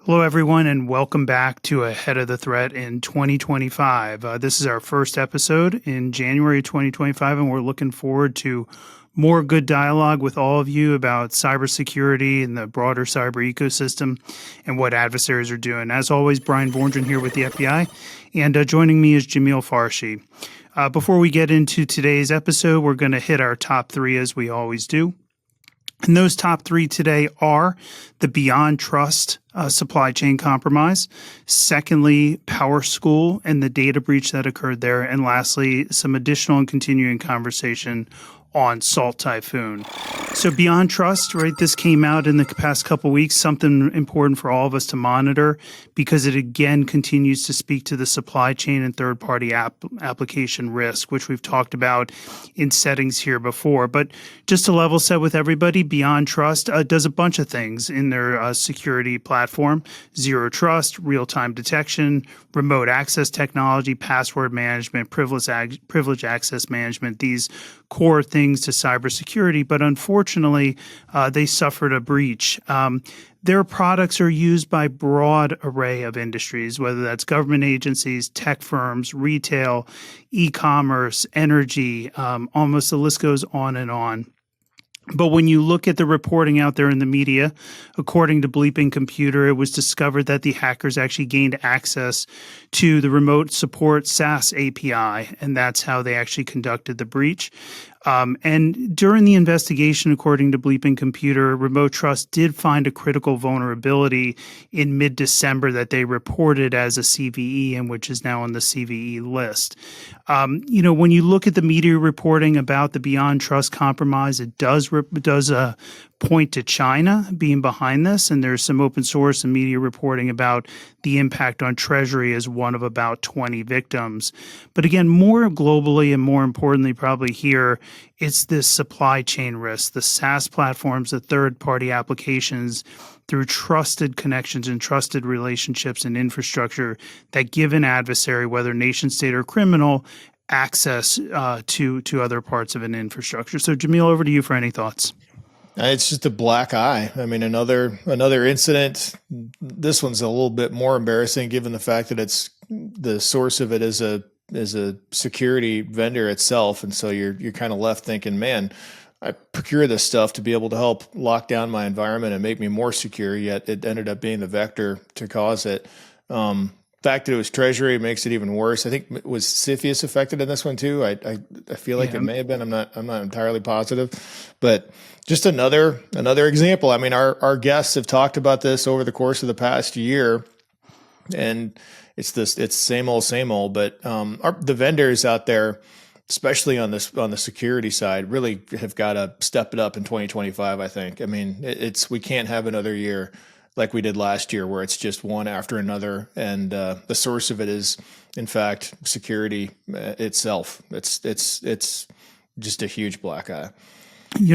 Hello, everyone, and welcome back to Ahead of the Threat in 2025. This is our first episode in January 2025, and we're looking forward to more good dialogue with all of you about cybersecurity and the broader cyber ecosystem and what adversaries are doing. As always, Bryan Vorndran here with the FBI, and joining me is Jamil Farshchi. Before we get into today's episode, we're going to hit our top three as we always do. And those top three today are the BeyondTrust supply chain compromise, secondly, PowerSchool and the data breach that occurred there, and lastly, some additional and continuing conversation on Salt Typhoon. So BeyondTrust, right, this came out in the past couple of weeks, something important for all of us to monitor because it again continues to speak to the supply chain and third-party application risk, which we've talked about in settings here before. But just to level set with everybody, BeyondTrust does a bunch of things in their security platform: zero trust, real-time detection, remote access technology, password management, privilege access management, these core things to cybersecurity, but unfortunately, they suffered a breach. Their products are used by a broad array of industries, whether that's government agencies, tech firms, retail, e-commerce, energy, almost the list goes on and on. But when you look at the reporting out there in the media, according to Bleeping Computer, it was discovered that the hackers actually gained access to the remote support SaaS API, and that's how they actually conducted the breach. And during the investigation, according to Bleeping Computer, Remote Trust did find a critical vulnerability in mid-December that they reported as a CVE, and which is now on the CVE list. When you look at the media reporting about the BeyondTrust compromise, it does point to China being behind this, and there's some open source and media reporting about the impact on Treasury as one of about 20 victims. But again, more globally and more importantly probably here, it's this supply chain risk, the SaaS platforms, the third-party applications through trusted connections and trusted relationships and infrastructure that give an adversary, whether nation state or criminal, access to other parts of an infrastructure. So Jamil, over to you for any thoughts. It's just a black eye. I mean, another incident. This one's a little bit more embarrassing given the fact that it's the source of it is a security vendor itself, and so you're kind of left thinking, man, I procure this stuff to be able to help lock down my environment and make me more secure. Yet it ended up being the vector to cause it. The fact that it was Treasury makes it even worse. I think was CFIUS affected in this one too. I feel like it may have been. I'm not entirely positive, but just another example. I mean, our guests have talked about this over the course of the past year, and it's same old. But the vendors out there, especially on the security side, really have got to step it up in 2025. I think. I mean, we can't have another year like we did last year, where it's just one after another, and the source of it is, in fact, security itself. It's just a huge black eye.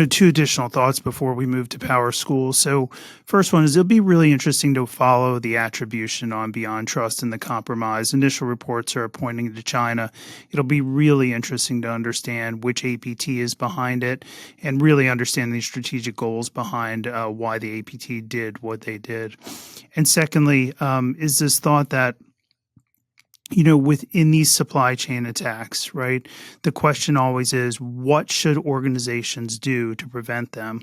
Two additional thoughts before we move to PowerSchool. So first one is it'll be really interesting to follow the attribution on BeyondTrust and the compromise. Initial reports are pointing to China. It'll be really interesting to understand which APT is behind it and really understand the strategic goals behind why the APT did what they did. And secondly, is this thought that within these supply chain attacks, right, the question always is, what should organizations do to prevent them?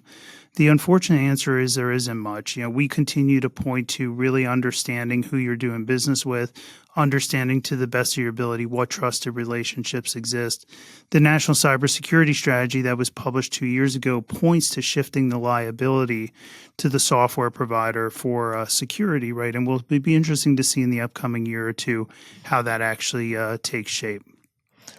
The unfortunate answer is there isn't much. We continue to point to really understanding who you're doing business with, understanding to the best of your ability what trusted relationships exist. The National Cybersecurity Strategy that was published 2 years ago points to shifting the liability to the software provider for security, right? And will be interesting to see in the upcoming year or two how that actually takes shape.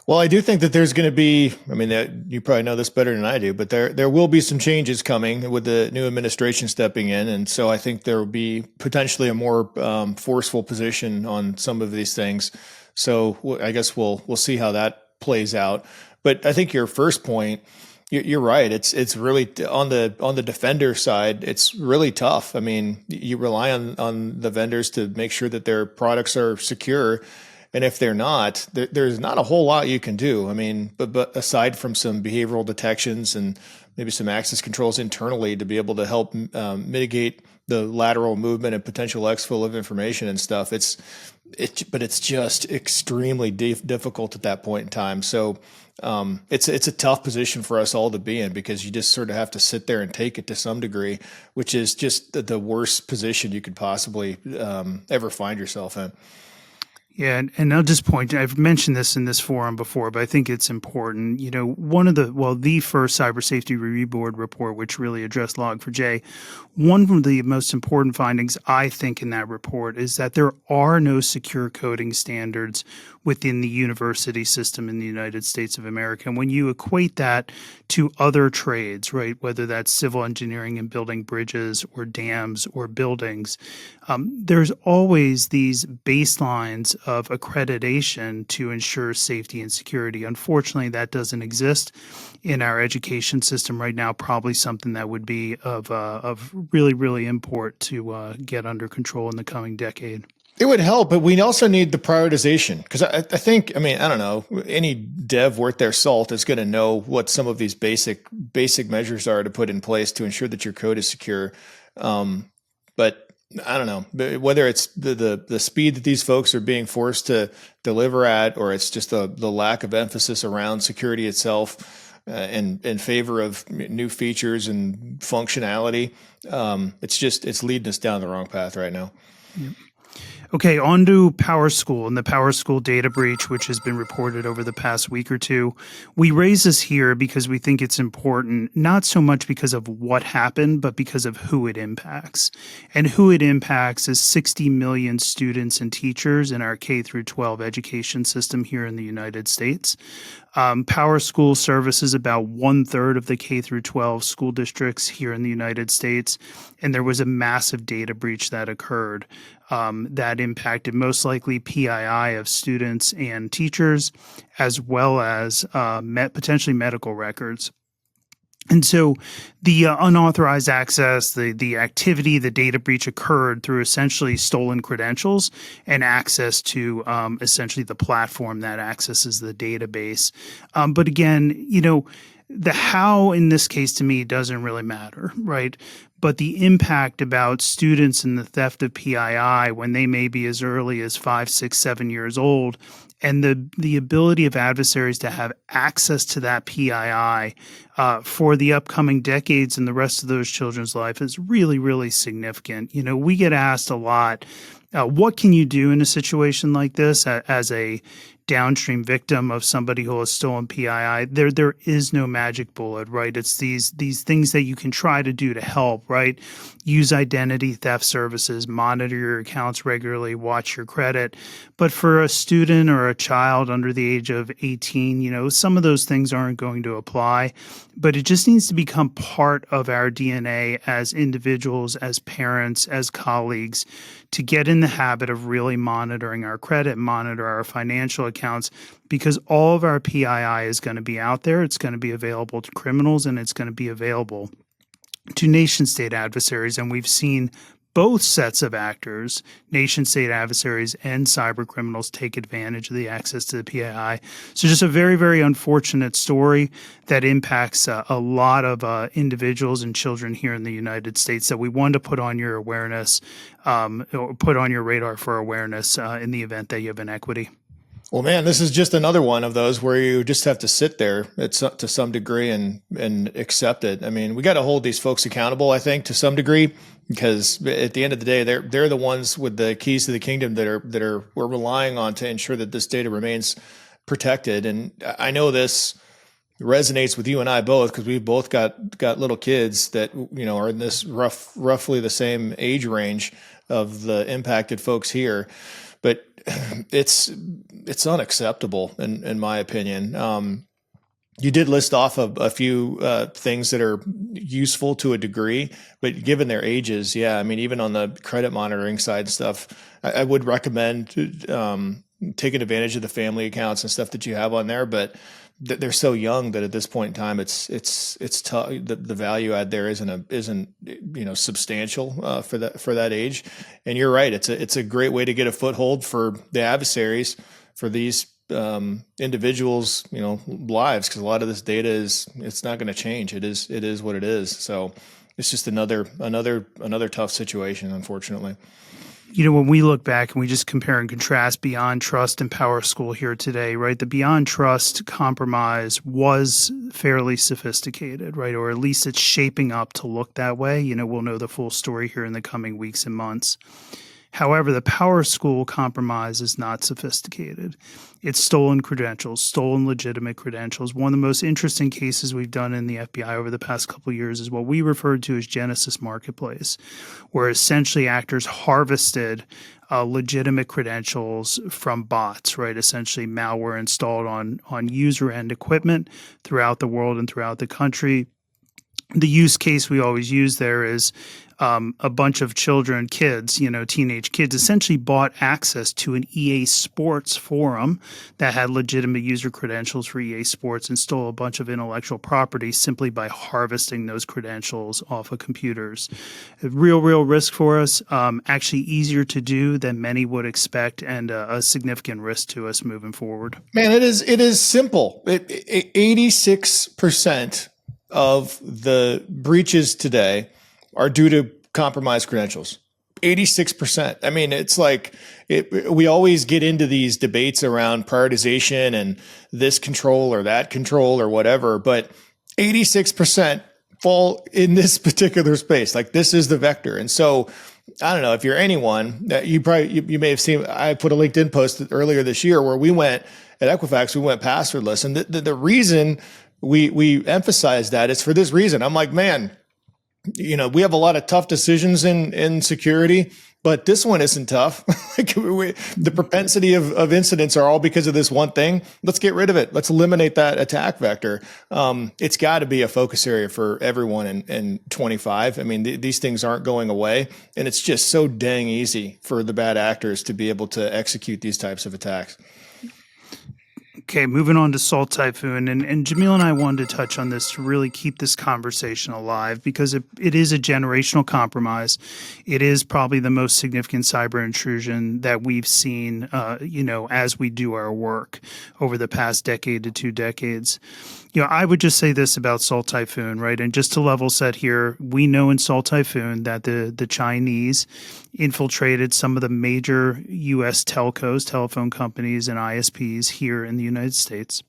Well, I do think that there's going to be, I mean, you probably know this better than I do, but there will be some changes coming with the new administration stepping in. And so I think there will be potentially a more forceful position on some of these things. So I guess we'll see how that plays out. But I think your first point, you're right. It's really on the defender side, it's really tough. I mean, you rely on the vendors to make sure that their products are secure. And if they're not, there's not a whole lot you can do. I mean, but aside from some behavioral detections and maybe some access controls internally to be able to help mitigate the lateral movement and potential exfil of information and stuff. But it's just extremely difficult at that point in time. So it's a tough position for us all to be in, because you just sort of have to sit there and take it to some degree, which is just the worst position you could possibly ever find yourself in. Yeah, and I'll just point, I've mentioned this in this forum before, but I think it's important. The first Cyber Safety Review Board report, which really addressed Log4j, one of the most important findings, I think, in that report is that there are no secure coding standards within the university system in the United States of America. And when you equate that to other trades, right, whether that's civil engineering and building bridges or dams or buildings, there's always these baselines of accreditation to ensure safety and security. Unfortunately, that doesn't exist in our education system right now, probably something that would be of really, really import to get under control in the coming decade. It would help, but we also need the prioritization, because I think, I don't know, any dev worth their salt is going to know what some of these basic measures are to put in place to ensure that your code is secure. But I don't know whether it's the speed that these folks are being forced to deliver at, or it's just the lack of emphasis around security itself in favor of new features and functionality. It's leading us down the wrong path right now. Yep. Okay, on to PowerSchool and the PowerSchool data breach, which has been reported over the past week or two. We raise this here because we think it's important, not so much because of what happened, but because of who it impacts. And who it impacts is 60 million students and teachers in our K through 12 education system here in the United States. PowerSchool services about 1/3 of the K through 12 school districts here in the United States, and there was a massive data breach that occurred that impacted most likely PII of students and teachers, as well as potentially medical records. And so the unauthorized access, the activity, the data breach occurred through essentially stolen credentials and access to essentially the platform that accesses the database. But again, the how in this case to me doesn't really matter, right? But the impact about students and the theft of PII when they may be as early as 5, 6, 7 years old, and the ability of adversaries to have access to that PII for the upcoming decades and the rest of those children's life is really, really significant. We get asked a lot, what can you do in a situation like this as a downstream victim of somebody who has stolen PII? There is no magic bullet, right? It's these things that you can try to do to help, right? Use identity theft services, monitor your accounts regularly, watch your credit. But for a student or a child under the age of 18, some of those things aren't going to apply, but it just needs to become part of our DNA as individuals, as parents, as colleagues, to get in the habit of really monitoring our credit, monitor our financial accounts, because all of our PII is going to be out there. It's going to be available to criminals, and it's going to be available to nation-state adversaries. And we've seen both sets of actors, nation-state adversaries and cyber criminals, take advantage of the access to the PII. So just a very, very unfortunate story that impacts a lot of individuals and children here in the United States that we wanted to put on your awareness, or put on your radar for awareness in the event that you have inequity. Well, man, this is just another one of those where you just have to sit there to some degree and accept it. We got to hold these folks accountable, I think, to some degree, because at the end of the day, they're the ones with the keys to the kingdom that we're relying on to ensure that this data remains protected. And I know this resonates with you and I both, because we've both got little kids that are in this roughly the same age range of the impacted folks here. But it's unacceptable in my opinion. You did list off a few things that are useful to a degree, but given their ages, yeah, even on the credit monitoring side and stuff, I would recommend taking advantage of the family accounts and stuff that you have on there. But they're so young that at this point in time, it's tough. The value add there isn't substantial for that age. And you're right. It's a great way to get a foothold for the adversaries, for these individuals, lives, because a lot of this data it's not going to change. It is what it is. So it's just another tough situation, unfortunately. When we look back and we just compare and contrast BeyondTrust and PowerSchool here today, right? The BeyondTrust compromise was fairly sophisticated, right? Or at least it's shaping up to look that way. We'll know the full story here in the coming weeks and months. However, the PowerSchool compromise is not sophisticated. It's stolen credentials, stolen legitimate credentials. One of the most interesting cases we've done in the FBI over the past couple of years is what we referred to as Genesis Marketplace, where essentially actors harvested legitimate credentials from bots, right? Essentially malware installed on user-end equipment throughout the world and throughout the country. The use case we always use there is a bunch of kids, teenage kids, essentially bought access to an EA Sports forum that had legitimate user credentials for EA Sports and stole a bunch of intellectual property simply by harvesting those credentials off of computers. A real risk for us, actually easier to do than many would expect, and a significant risk to us moving forward. Man, it is simple. 86% of the breaches today are due to compromised credentials. 86%. I mean, it's like we always get into these debates around prioritization and this control or that control or whatever, but 86% fall in this particular space. Like, this is the vector. And so I don't know if you're anyone that you may have seen. I put a LinkedIn post earlier this year where we went at Equifax, we went passwordless. And the reason we emphasize that is for this reason. I'm like, man, we have a lot of tough decisions in security, but this one isn't tough. The propensity of incidents are all because of this one thing. Let's get rid of it. Let's eliminate that attack vector. It's got to be a focus area for everyone in 25. I mean, these things aren't going away, and it's just so dang easy for the bad actors to be able to execute these types of attacks. Okay, moving on to Salt Typhoon. And Jamil and I wanted to touch on this to really keep this conversation alive because it is a generational compromise. It is probably the most significant cyber intrusion that we've seen, as we do our work over the past decade to 2 decades. I would just say this about Salt Typhoon, right? And just to level set here, we know in Salt Typhoon that the Chinese infiltrated some of the major U.S. telcos, telephone companies, and ISPs here in the United States.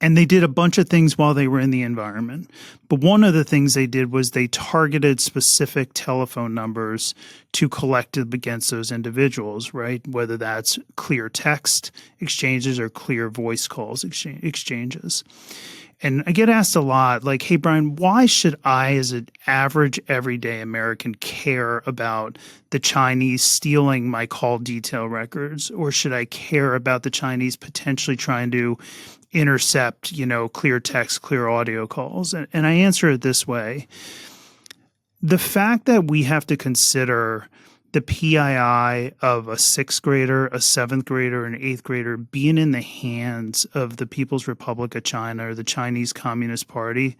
And they did a bunch of things while they were in the environment. But one of the things they did was they targeted specific telephone numbers to collect against those individuals, right? Whether that's clear text exchanges or clear voice calls exchanges. And I get asked a lot, like, hey, Bryan, why should I, as an average everyday American, care about the Chinese stealing my call detail records? Or should I care about the Chinese potentially trying to intercept, clear text, clear audio calls? And I answer it this way. The fact that we have to consider the PII of a 6th grader, a 7th grader, an 8th grader being in the hands of the People's Republic of China or the Chinese Communist Party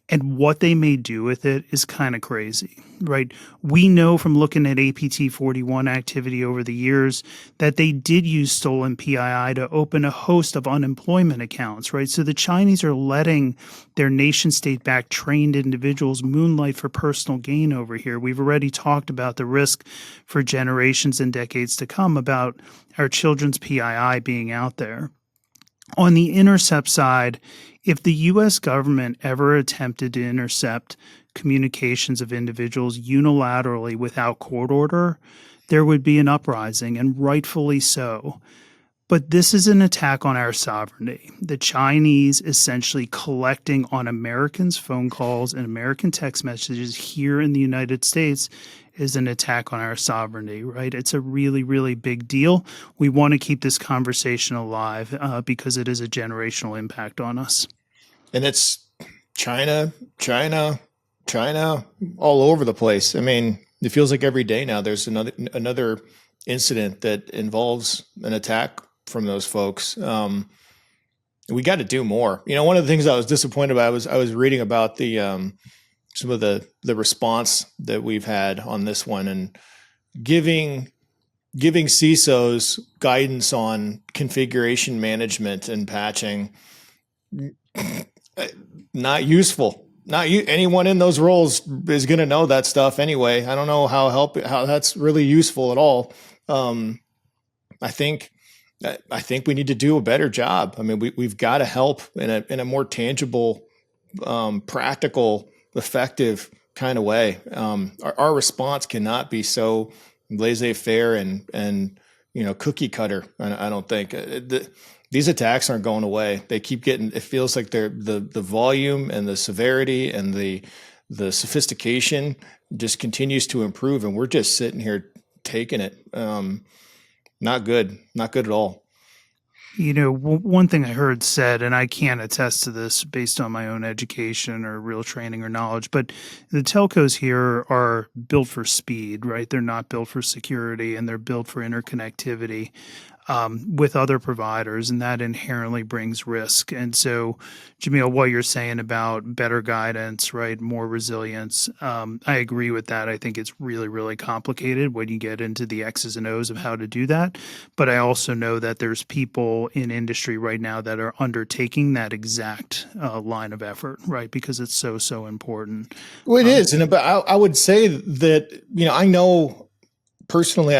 and what they may do with it is kind of crazy, right? We know from looking at APT 41 activity over the years that they did use stolen PII to open a host of unemployment accounts, right? So the Chinese are letting their nation state-backed trained individuals moonlight for personal gain over here. We've already talked about the risk for generations and decades to come about our children's PII being out there. On the intercept side, if the U.S. government ever attempted to intercept communications of individuals unilaterally without court order, there would be an uprising, and rightfully so. But this is an attack on our sovereignty. The Chinese essentially collecting on Americans' phone calls and American text messages here in the United States is an attack on our sovereignty, right? It's a really, really big deal. We want to keep this conversation alive because it is a generational impact on us. And it's China all over the place. I mean, it feels like every day now there's another incident that involves an attack from those folks. We got to do more. One of the things I was disappointed about, I was reading about the some of the response that we've had on this one and giving giving CISOs guidance on configuration management and patching, not useful. Anyone in those roles is going to know that stuff anyway. I don't know how that's really useful at all. I think we need to do a better job. I mean, we've got to help in a more tangible, practical, effective kind of way. Our response cannot be so laissez-faire and cookie cutter. I don't think these attacks aren't going away. They keep getting. It feels like the volume and the severity and the sophistication just continues to improve, and we're just sitting here taking it. Not good at all. One thing I heard said, and I can't attest to this based on my own education or real training or knowledge, but the telcos here are built for speed, right? They're not built for security, and they're built for interconnectivity with other providers, and that inherently brings risk. And so, Jamil, what you're saying about better guidance, right, more resilience, I agree with that. I think it's really, really complicated when you get into the X's and O's of how to do that. But I also know that there's people in industry right now that are undertaking that exact line of effort, right, because it's so important. Well, it is, and I would say that I know personally,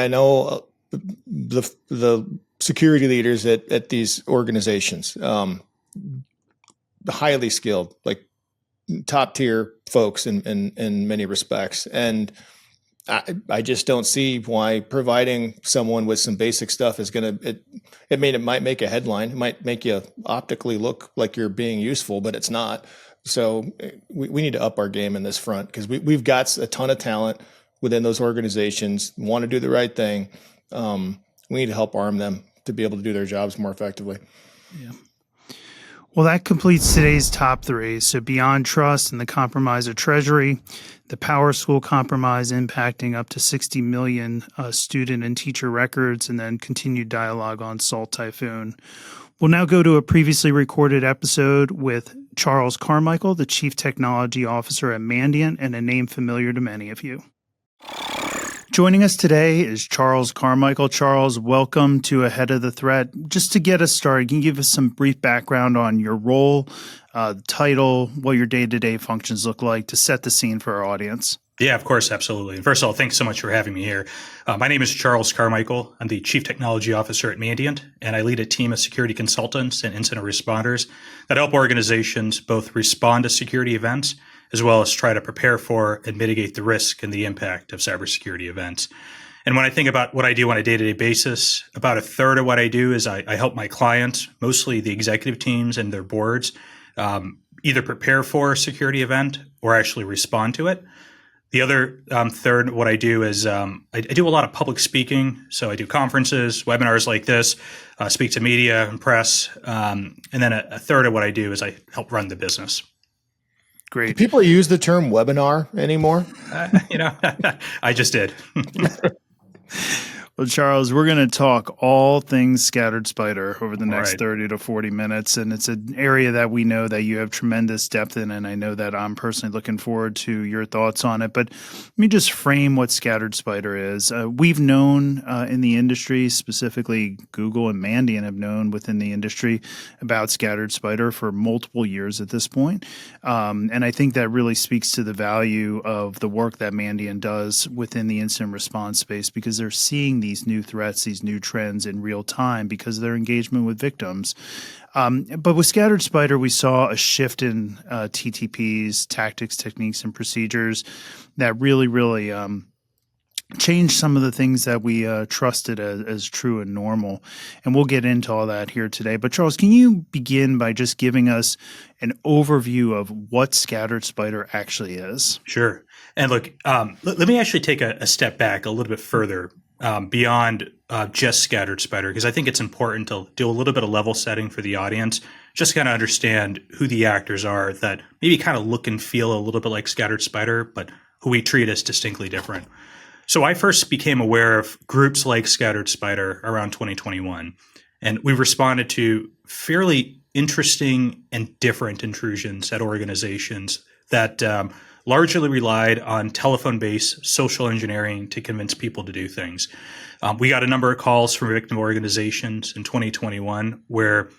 the security leaders at these organizations, highly skilled, like top tier folks in many respects. And I just don't see why providing someone with some basic stuff is going to, it might make a headline. It might make you optically look like you're being useful, but it's not. So we need to up our game in this front, because we've got a ton of talent within those organizations, want to do the right thing. We need to help arm them to be able to do their jobs more effectively. Yeah. Well, that completes today's top three. So BeyondTrust and the compromise of Treasury, the PowerSchool compromise impacting up to 60 million student and teacher records, and then continued dialogue on Salt Typhoon. We'll now go to a previously recorded episode with Charles Carmichael, the Chief Technology Officer at Mandiant, and a name familiar to many of you. Joining us today is Charles Carmichael. Charles, welcome to Ahead of the Threat. Just to get us started, can you give us some brief background on your role, the title, what your day-to-day functions look like, to set the scene for our audience? Yeah, of course, absolutely. First of all, thanks so much for having me here. My name is Charles Carmichael. I'm the Chief Technology Officer at Mandiant, and I lead a team of security consultants and incident responders that help organizations both respond to security events as well as try to prepare for and mitigate the risk and the impact of cybersecurity events. And when I think about what I do on a day-to-day basis, about a third of what I do is I help my clients, mostly the executive teams and their boards, either prepare for a security event or actually respond to it. The other third, what I do is I do a lot of public speaking. So I do conferences, webinars like this, speak to media and press. And then a third of what I do is I help run the business. Great. Do people use the term webinar anymore? I just did. Well, Charles, we're going to talk all things scattered spider over the next Right. 30 to 40 minutes. And it's an area that we know that you have tremendous depth in. And I know that I'm personally looking forward to your thoughts on it. But let me just frame what scattered spider is. We've known in the industry, specifically Google and Mandiant have known within the industry about scattered spider for multiple years at this point. And I think that really speaks to the value of the work that Mandiant does within the incident response space, because they're seeing these new threats, these new trends in real time because of their engagement with victims. But with scattered spider, we saw a shift in TTPs, tactics, techniques, and procedures that really changed some of the things that we trusted as true and normal. And we'll get into all that here today. But Charles, can you begin by just giving us an overview of what scattered spider actually is? Sure. And look, let me actually take a step back a little bit further beyond just scattered spider, because I think it's important to do a little bit of level setting for the audience, just kind of understand who the actors are that maybe kind of look and feel a little bit like scattered spider, but who we treat as distinctly different. So I first became aware of groups like scattered spider around 2021, and we responded to fairly interesting and different intrusions at organizations that largely relied on telephone-based social engineering to convince people to do things. We got a number of calls from victim organizations in 2021 where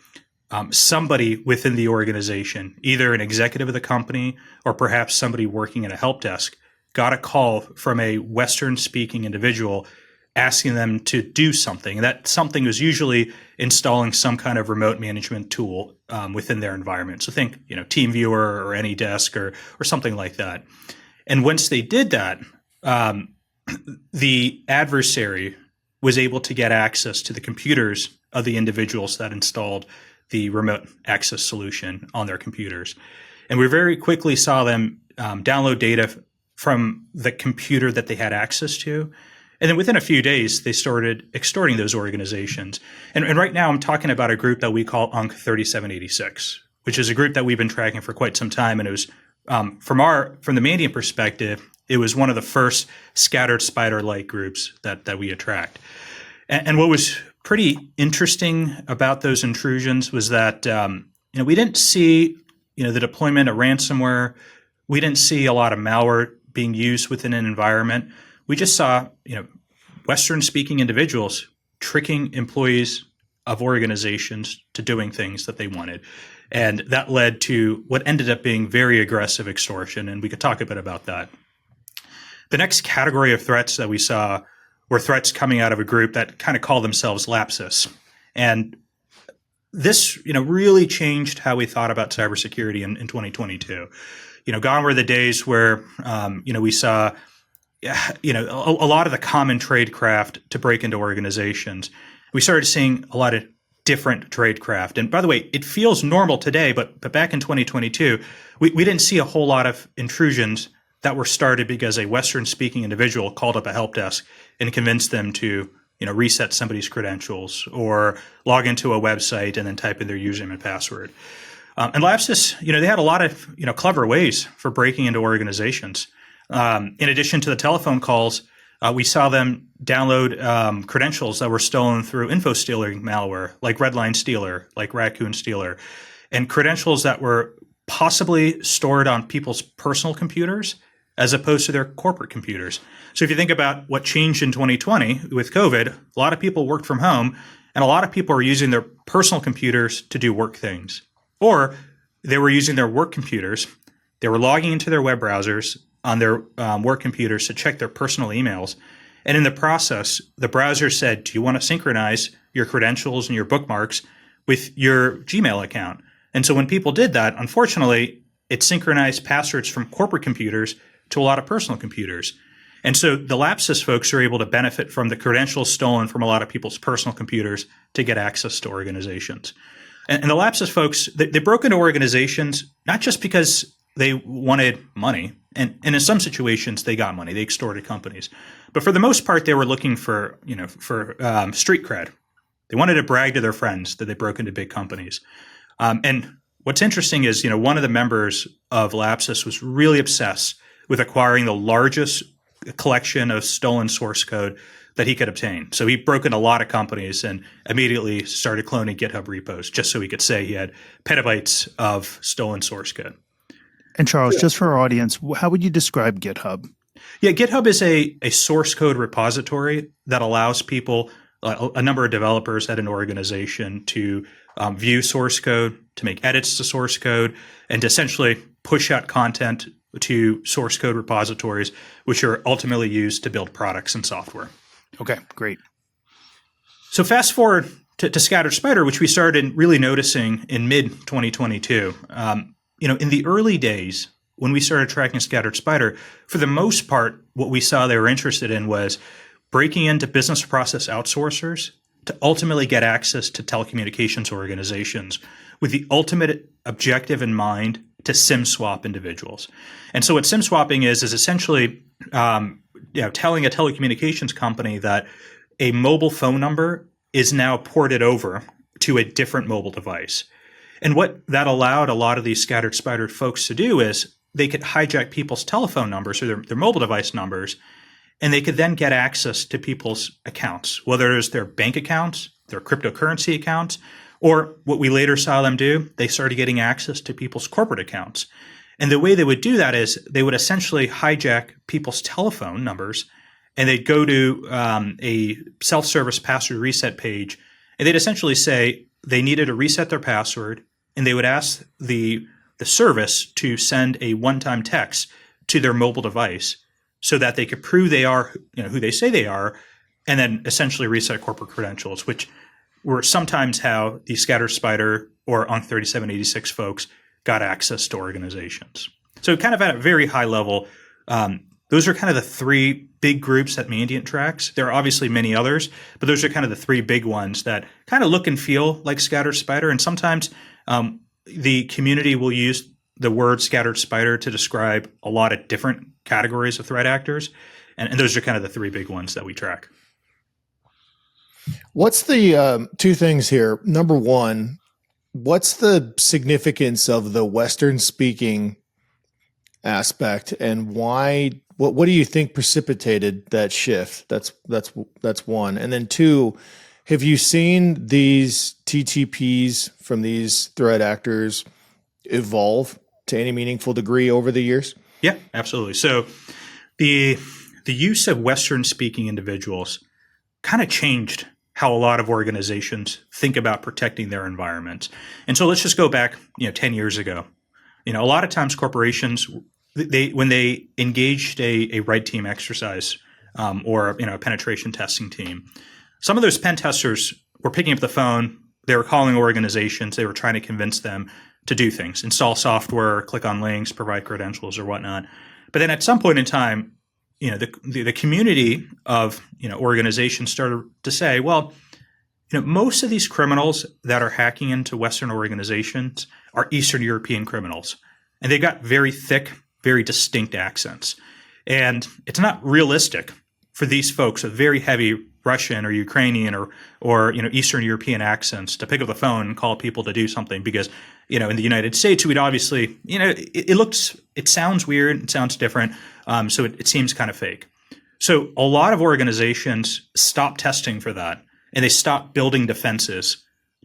somebody within the organization, either an executive of the company or perhaps somebody working in a help desk, got a call from a Western-speaking individual asking them to do something. And that something was usually installing some kind of remote management tool within their environment. So think, TeamViewer or AnyDesk or something like that. And once they did that, the adversary was able to get access to the computers of the individuals that installed the remote access solution on their computers. And we very quickly saw them download data from the computer that they had access to. And then within a few days, they started extorting those organizations. And right now, I'm talking about a group that we call UNC 3786, which is a group that we've been tracking for quite some time. And it was, from the Mandiant perspective, it was one of the first scattered spider-like groups that we attract. And what was pretty interesting about those intrusions was that we didn't see the deployment of ransomware. We didn't see a lot of malware being used within an environment. We just saw, Western-speaking individuals tricking employees of organizations to doing things that they wanted. And that led to what ended up being very aggressive extortion, and we could talk a bit about that. The next category of threats that we saw were threats coming out of a group that kind of call themselves Lapsus. And this, really changed how we thought about cybersecurity in 2022. Gone were the days where, we saw a lot of the common tradecraft to break into organizations. We started seeing a lot of different tradecraft. And by the way, it feels normal today, but back in 2022, we didn't see a whole lot of intrusions that were started because a Western-speaking individual called up a help desk and convinced them to reset somebody's credentials or log into a website and then type in their username and password. And Lapsus, they had a lot of clever ways for breaking into organizations. In addition to the telephone calls, we saw them download credentials that were stolen through info stealing malware, like Redline Stealer, like Raccoon Stealer, and credentials that were possibly stored on people's personal computers as opposed to their corporate computers. So if you think about what changed in 2020 with COVID, a lot of people worked from home, and a lot of people are using their personal computers to do work things. Or they were using their work computers, they were logging into their web browsers on their work computers to check their personal emails. And in the process, the browser said, do you want to synchronize your credentials and your bookmarks with your Gmail account? And so when people did that, unfortunately, it synchronized passwords from corporate computers to a lot of personal computers. And so the Lapsus folks are able to benefit from the credentials stolen from a lot of people's personal computers to get access to organizations. And the Lapsus folks, they broke into organizations not just because they wanted money, and in some situations they got money, they extorted companies, but for the most part they were looking for street cred. They wanted to brag to their friends that they broke into big companies. And what's interesting is one of the members of Lapsus was really obsessed with acquiring the largest collection of stolen source code that he could obtain. So he broke into a lot of companies and immediately started cloning GitHub repos just so he could say he had petabytes of stolen source code. And Charles, just for our audience, how would you describe GitHub? Yeah, GitHub is a source code repository that allows people, a number of developers at an organization, to view source code, to make edits to source code, and to essentially push out content to source code repositories, which are ultimately used to build products and software. Okay, great. So fast forward to Scattered Spider, which we started really noticing in mid-2022. In the early days, when we started tracking Scattered Spider, for the most part, what we saw they were interested in was breaking into business process outsourcers to ultimately get access to telecommunications organizations with the ultimate objective in mind to SIM swap individuals. And so what SIM swapping is essentially telling a telecommunications company that a mobile phone number is now ported over to a different mobile device. And what that allowed a lot of these Scattered Spider folks to do is they could hijack people's telephone numbers or their mobile device numbers, and they could then get access to people's accounts, whether it's their bank accounts, their cryptocurrency accounts, or what we later saw them do, they started getting access to people's corporate accounts. And the way they would do that is they would essentially hijack people's telephone numbers, and they'd go to a self-service password reset page, and they'd essentially say they needed to reset their password, and they would ask the service to send a one-time text to their mobile device so that they could prove they are, who they say they are, and then essentially reset corporate credentials, which were sometimes how the Scatter Spider or UNC 3786 folks got access to organizations. So kind of at a very high level, those are kind of the three big groups that Mandiant tracks. There are obviously many others, but those are kind of the three big ones that kind of look and feel like Scatter Spider. And sometimes the community will use the word Scattered Spider to describe a lot of different categories of threat actors. And those are kind of the three big ones that we track. What's the two things here? Number one, what's the significance of the Western speaking aspect, and why? What do you think precipitated that shift? That's one. And then two, have you seen these TTPs from these threat actors evolve to any meaningful degree over the years? Yeah, absolutely. So the use of Western speaking individuals kind of changed how a lot of organizations think about protecting their environments. And so let's just go back, 10 years ago. A lot of times corporations, when they engaged a red team exercise or a penetration testing team, some of those pen testers were picking up the phone, they were calling organizations, they were trying to convince them to do things, install software, click on links, provide credentials or whatnot. But then at some point in time, the community of organizations started to say, well, most of these criminals that are hacking into Western organizations are Eastern European criminals, and they've got very thick, very distinct accents, and it's not realistic for these folks with very heavy Russian or Ukrainian or Eastern European accents to pick up the phone and call people to do something, because in the United States we'd obviously it sounds weird, it sounds different, so it seems kind of fake. So a lot of organizations stopped testing for that, and they stopped building defenses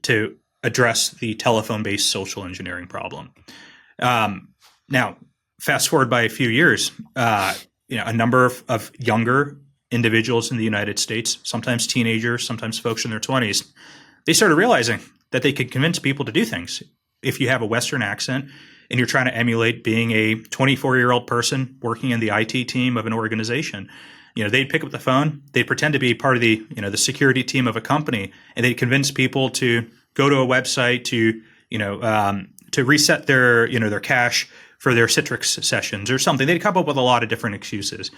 to address the telephone-based social engineering problem. Now, fast forward by a few years, a number of younger individuals in the United States, sometimes teenagers, sometimes folks in their 20s, they started realizing that they could convince people to do things. If you have a Western accent and you're trying to emulate being a 24-year-old person working in the IT team of an organization, they'd pick up the phone, they'd pretend to be part of the security team of a company, and they'd convince people to go to a website to reset their cache for their Citrix sessions or something. They'd come up with a lot of different excuses.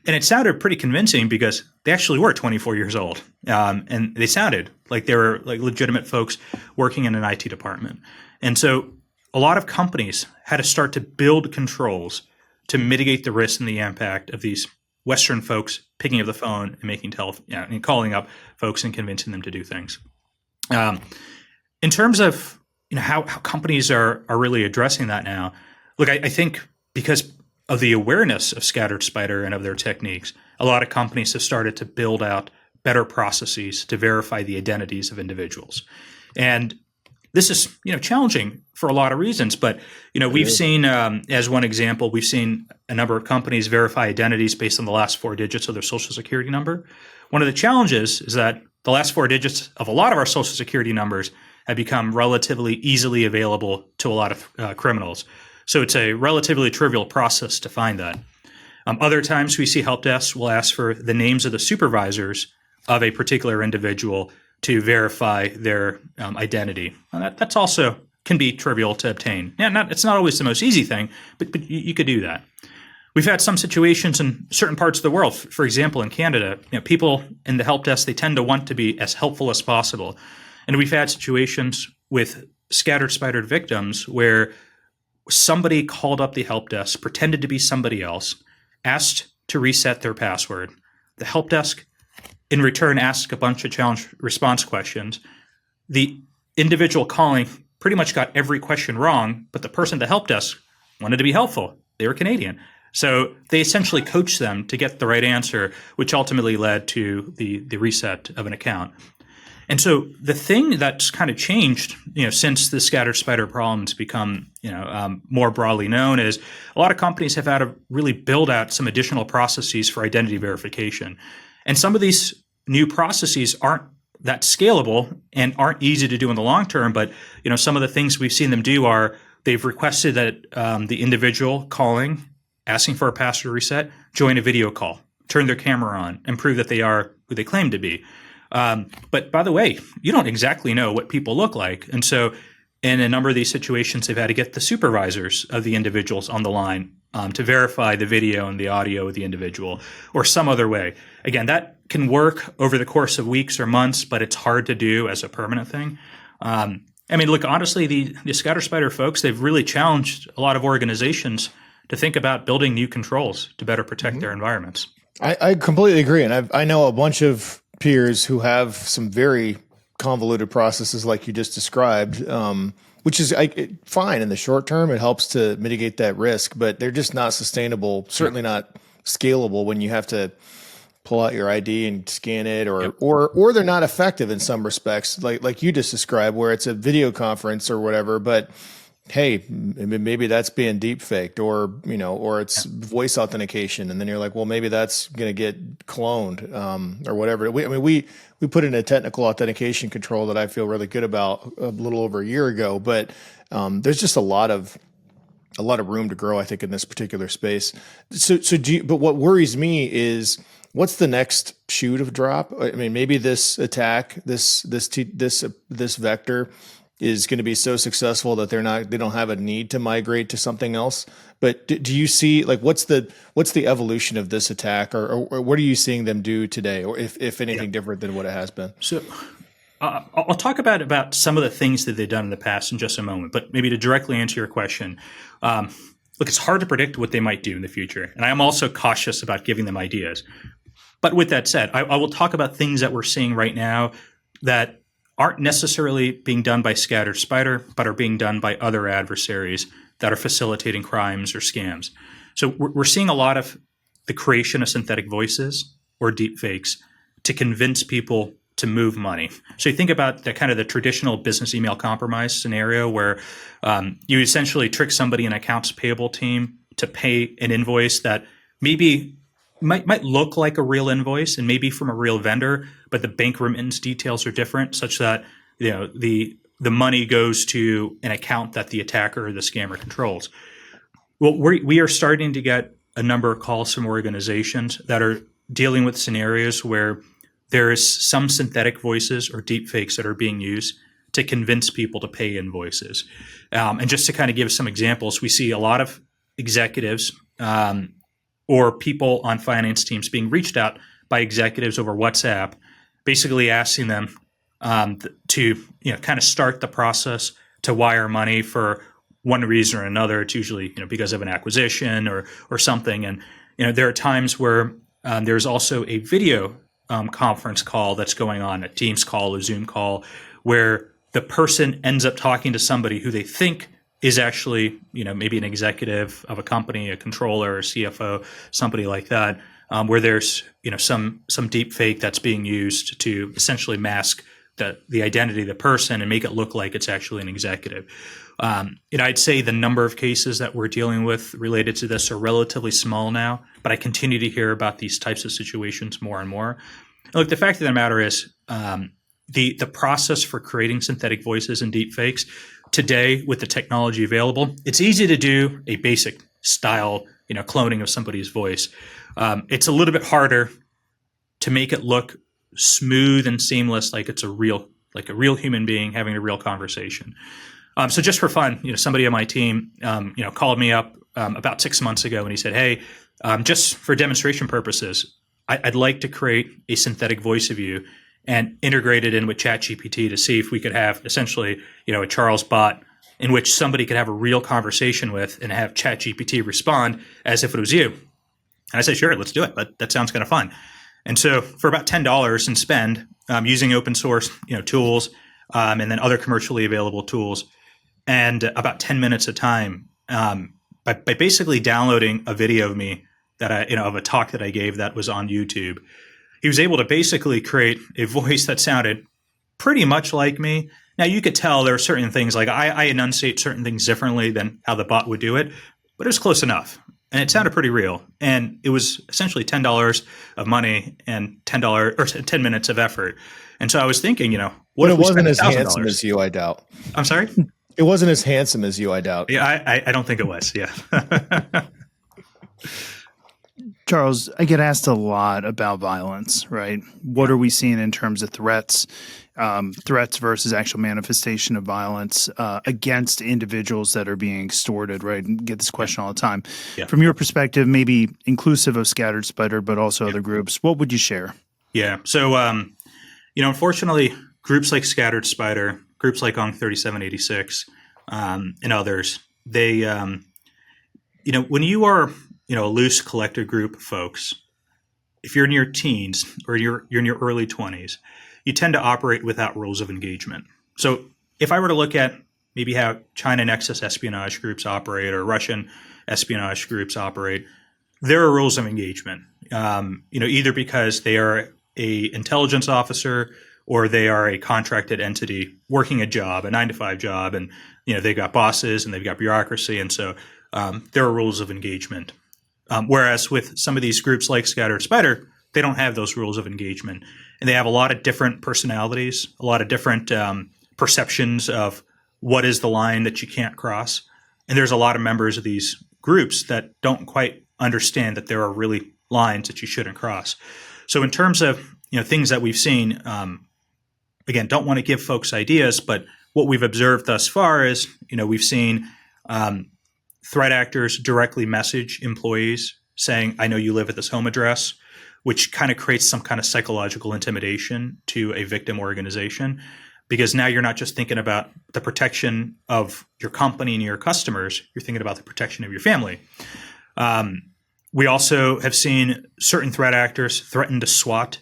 And it sounded pretty convincing because they actually were 24 years old. And they sounded like they were like legitimate folks working in an IT department. And so a lot of companies had to start to build controls to mitigate the risk and the impact of these Western folks picking up the phone and making and calling up folks and convincing them to do things. In terms of how companies are really addressing that now, look, I think because of the awareness of Scattered Spider and of their techniques, a lot of companies have started to build out better processes to verify the identities of individuals. And this is, challenging for a lot of reasons, but, we've seen, as one example, we've seen a number of companies verify identities based on the last 4 digits of their social security number. One of the challenges is that the last 4 digits of a lot of our social security numbers have become relatively easily available to a lot of criminals. So it's a relatively trivial process to find that. Other times we see help desks will ask for the names of the supervisors of a particular individual to verify their identity. And that's also can be trivial to obtain. Yeah, it's not always the most easy thing, but you could do that. We've had some situations in certain parts of the world. For example, in Canada, people in the help desk, they tend to want to be as helpful as possible. And we've had situations with Scattered Spider victims where somebody called up the help desk, pretended to be somebody else, asked to reset their password. The help desk, in return, asked a bunch of challenge response questions. The individual calling pretty much got every question wrong, but the person at the help desk wanted to be helpful. They were Canadian. So they essentially coached them to get the right answer, which ultimately led to the reset of an account. And so the thing that's kind of changed, since the scatter spider problem's become, more broadly known, is a lot of companies have had to really build out some additional processes for identity verification. And some of these new processes aren't that scalable and aren't easy to do in the long term. But, some of the things we've seen them do are they've requested that the individual calling, asking for a password reset, join a video call, turn their camera on, and prove that they are who they claim to be. But by the way, you don't exactly know what people look like. And so in a number of these situations, they've had to get the supervisors of the individuals on the line to verify the video and the audio of the individual or some other way. Again, that can work over the course of weeks or months, but it's hard to do as a permanent thing. Look, honestly, the scatter spider folks, they've really challenged a lot of organizations to think about building new controls to better protect their environments. I completely agree. And I know a bunch of peers who have some very convoluted processes like you just described, which is fine in the short term. It helps to mitigate that risk, but they're just not sustainable, certainly not scalable when you have to pull out your ID and scan it, or they're not effective in some respects, like you just described, where it's a video conference or whatever, but hey, maybe that's being deep faked, or it's voice authentication, and then you're like, well, maybe that's going to get cloned, or whatever. We put in a technical authentication control that I feel really good about a little over a year ago, but there's just a lot of room to grow, I think, in this particular space. But what worries me is, what's the next shoe to drop? Maybe this attack, this vector is going to be so successful that they don't have a need to migrate to something else. But do you see, what's the evolution of this attack, or what are you seeing them do today, or if anything different than what it has been? So I'll talk about some of the things that they've done in the past in just a moment, but maybe to directly answer your question, look, it's hard to predict what they might do in the future. And I am also cautious about giving them ideas. But with that said, I will talk about things that we're seeing right now that aren't necessarily being done by Scatter Spider, but are being done by other adversaries that are facilitating crimes or scams. So we're seeing a lot of the creation of synthetic voices or deep fakes to convince people to move money. So you think about the traditional business email compromise scenario where you essentially trick somebody in an accounts payable team to pay an invoice that maybe might look like a real invoice and maybe from a real vendor, but the bank remittance details are different, such that the money goes to an account that the attacker or the scammer controls. Well, we are starting to get a number of calls from organizations that are dealing with scenarios where there is some synthetic voices or deep fakes that are being used to convince people to pay invoices. And just to kind of give some examples, we see a lot of executives or people on finance teams being reached out by executives over WhatsApp, basically asking them to kind of start the process to wire money for one reason or another. It's usually because of an acquisition or something. And there are times where there's also a video conference call that's going on, a Teams call, a Zoom call, where the person ends up talking to somebody who they think is actually, maybe an executive of a company, a controller, a CFO, somebody like that, where there's, some deep fake that's being used to essentially mask the identity of the person and make it look like it's actually an executive. I'd say the number of cases that we're dealing with related to this are relatively small now, but I continue to hear about these types of situations more and more. Look, the fact of the matter is, the process for creating synthetic voices and deep fakes today, with the technology available, it's easy to do a basic style, cloning of somebody's voice. It's a little bit harder to make it look smooth and seamless, like it's a real human being having a real conversation. So just for fun, somebody on my team, called me up about 6 months ago, and he said, "Hey, just for demonstration purposes, I'd like to create a synthetic voice of you and integrate it in with ChatGPT to see if we could have essentially, a Charles bot in which somebody could have a real conversation with and have ChatGPT respond as if it was you." And I said, "Sure, let's do it. That sounds kind of fun." And so for about $10 in spend, using open source, tools, and then other commercially available tools, and about 10 minutes of time, by basically downloading a video of me that of a talk that I gave that was on YouTube, he was able to basically create a voice that sounded pretty much like me. Now, you could tell there are certain things, like I enunciate certain things differently than how the bot would do it, but it was close enough. And it sounded pretty real. And it was essentially $10 of money and $10 or 10 minutes of effort. And so I was thinking, what But if it we spent wasn't as handsome $1,000? as you, I doubt. I'm sorry? It wasn't as handsome as you, I doubt. Yeah, I don't think it was. Yeah. Charles, I get asked a lot about violence, right? What are we seeing in terms of threats versus actual manifestation of violence against individuals that are being extorted, right? And get this question all the time. Yeah. From your perspective, maybe inclusive of Scattered Spider, but also other groups, what would you share? Yeah. So, unfortunately, groups like Scattered Spider, groups like ONG3786, and others, they, when you are a loose collective group of folks, if you're in your teens or you're in your early 20s, you tend to operate without rules of engagement. So if I were to look at maybe how China Nexus espionage groups operate or Russian espionage groups operate, there are rules of engagement, either because they are a intelligence officer or they are a contracted entity working a job, a 9-to-5 job, and they've got bosses and they've got bureaucracy, and so there are rules of engagement. Whereas with some of these groups like Scattered Spider, they don't have those rules of engagement. And they have a lot of different personalities, a lot of different perceptions of what is the line that you can't cross. And there's a lot of members of these groups that don't quite understand that there are really lines that you shouldn't cross. So in terms of things that we've seen, again, don't want to give folks ideas, but what we've observed thus far is, we've seen threat actors directly message employees saying, I know you live at this home address, which kind of creates some kind of psychological intimidation to a victim organization, because now you're not just thinking about the protection of your company and your customers, you're thinking about the protection of your family. We also have seen certain threat actors threaten to SWAT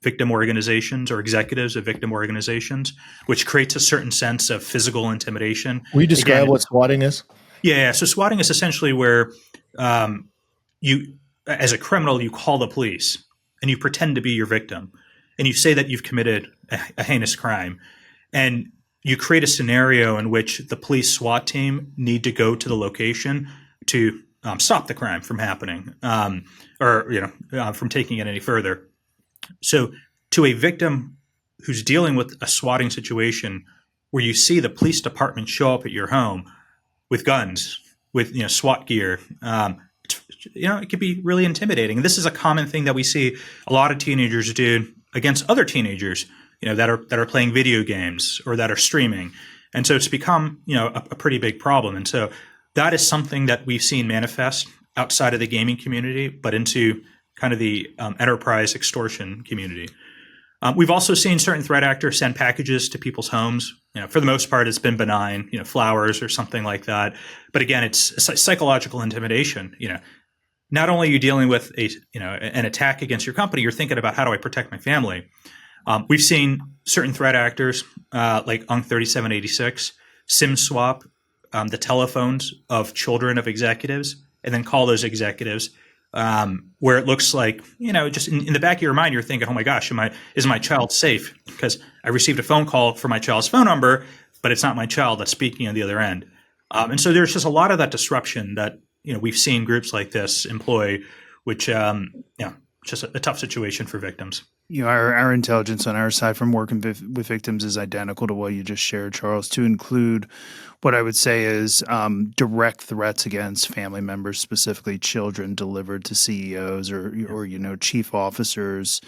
victim organizations or executives of victim organizations, which creates a certain sense of physical intimidation. Will you describe what swatting is? Yeah. So swatting is essentially where you, as a criminal, you call the police and you pretend to be your victim and you say that you've committed a heinous crime, and you create a scenario in which the police SWAT team need to go to the location to stop the crime from happening from taking it any further. So to a victim who's dealing with a swatting situation where you see the police department show up at your home with guns, with SWAT gear, it could be really intimidating. And this is a common thing that we see a lot of teenagers do against other teenagers, that are playing video games or that are streaming. And so it's become, a pretty big problem. And so that is something that we've seen manifest outside of the gaming community, but into kind of the enterprise extortion community. We've also seen certain threat actors send packages to people's homes. For the most part, it's been benign, flowers or something like that. But again, it's psychological intimidation. Not only are you dealing with an attack against your company, you're thinking about, how do I protect my family? We've seen certain threat actors like ONG3786 SIM swap the telephones of children of executives and then call those executives, where it looks like, just in the back of your mind, you're thinking, oh my gosh, is my child safe? Because I received a phone call for my child's phone number, but it's not my child that's speaking on the other end. And so there's just a lot of that disruption that, we've seen groups like this employ, which, just a tough situation for victims. Our intelligence on our side from working with victims is identical to what you just shared, Charles, to include what I would say is direct threats against family members, specifically children, delivered to CEOs or chief officers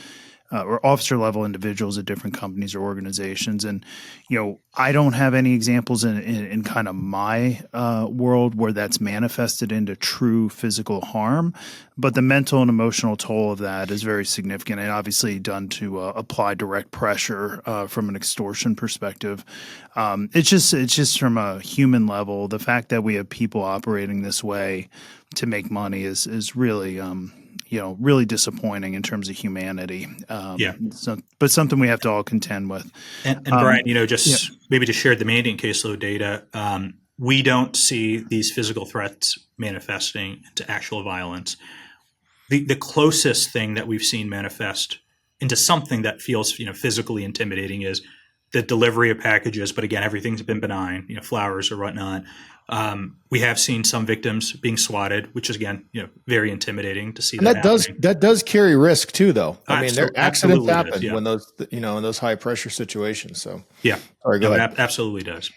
or officer level individuals at different companies or organizations. And, I don't have any examples in kind of my world where that's manifested into true physical harm, but the mental and emotional toll of that is very significant and obviously done to apply direct pressure from an extortion perspective. It's just from a human level, the fact that we have people operating this way to make money is really really disappointing in terms of humanity. But something we have to all contend with. And Bryan, maybe to share the Mandiant caseload data, we don't see these physical threats manifesting into actual violence. The closest thing that we've seen manifest into something that feels physically intimidating is the delivery of packages, but again, everything's been benign, flowers or whatnot. We have seen some victims being swatted, which is again, very intimidating to see And that that happening. does carry risk too, though. I mean, there accidents Absolutely happen does, yeah. when those, in those high pressure situations. So, Yeah, all right, go ahead. absolutely does.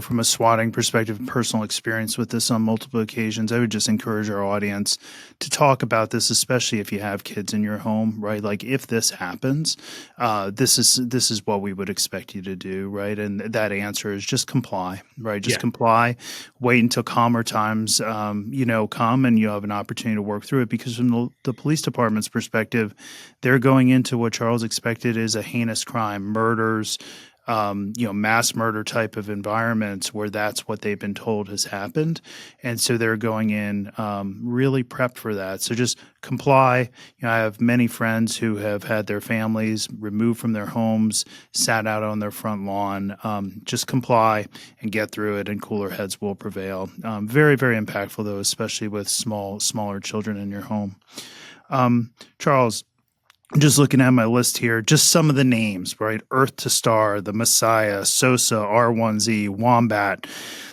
From a swatting perspective, personal experience with this on multiple occasions, I would just encourage our audience to talk about this, especially if you have kids in your home, right? Like if this happens, this is what we would expect you to do, right? And that answer is just comply, right? Just comply. Wait until calmer times, come and you have an opportunity to work through it. Because from the police department's perspective, they're going into what Charles expected is a heinous crime, murders. Mass murder type of environments where that's what they've been told has happened. And so they're going in really prepped for that. So just comply. I have many friends who have had their families removed from their homes, sat out on their front lawn. Just comply and get through it, and cooler heads will prevail. Very, very impactful, though, especially with smaller children in your home. Charles, just looking at my list here, just some of the names, right? Earth to Star, The Messiah, Sosa, R1Z, Wombat.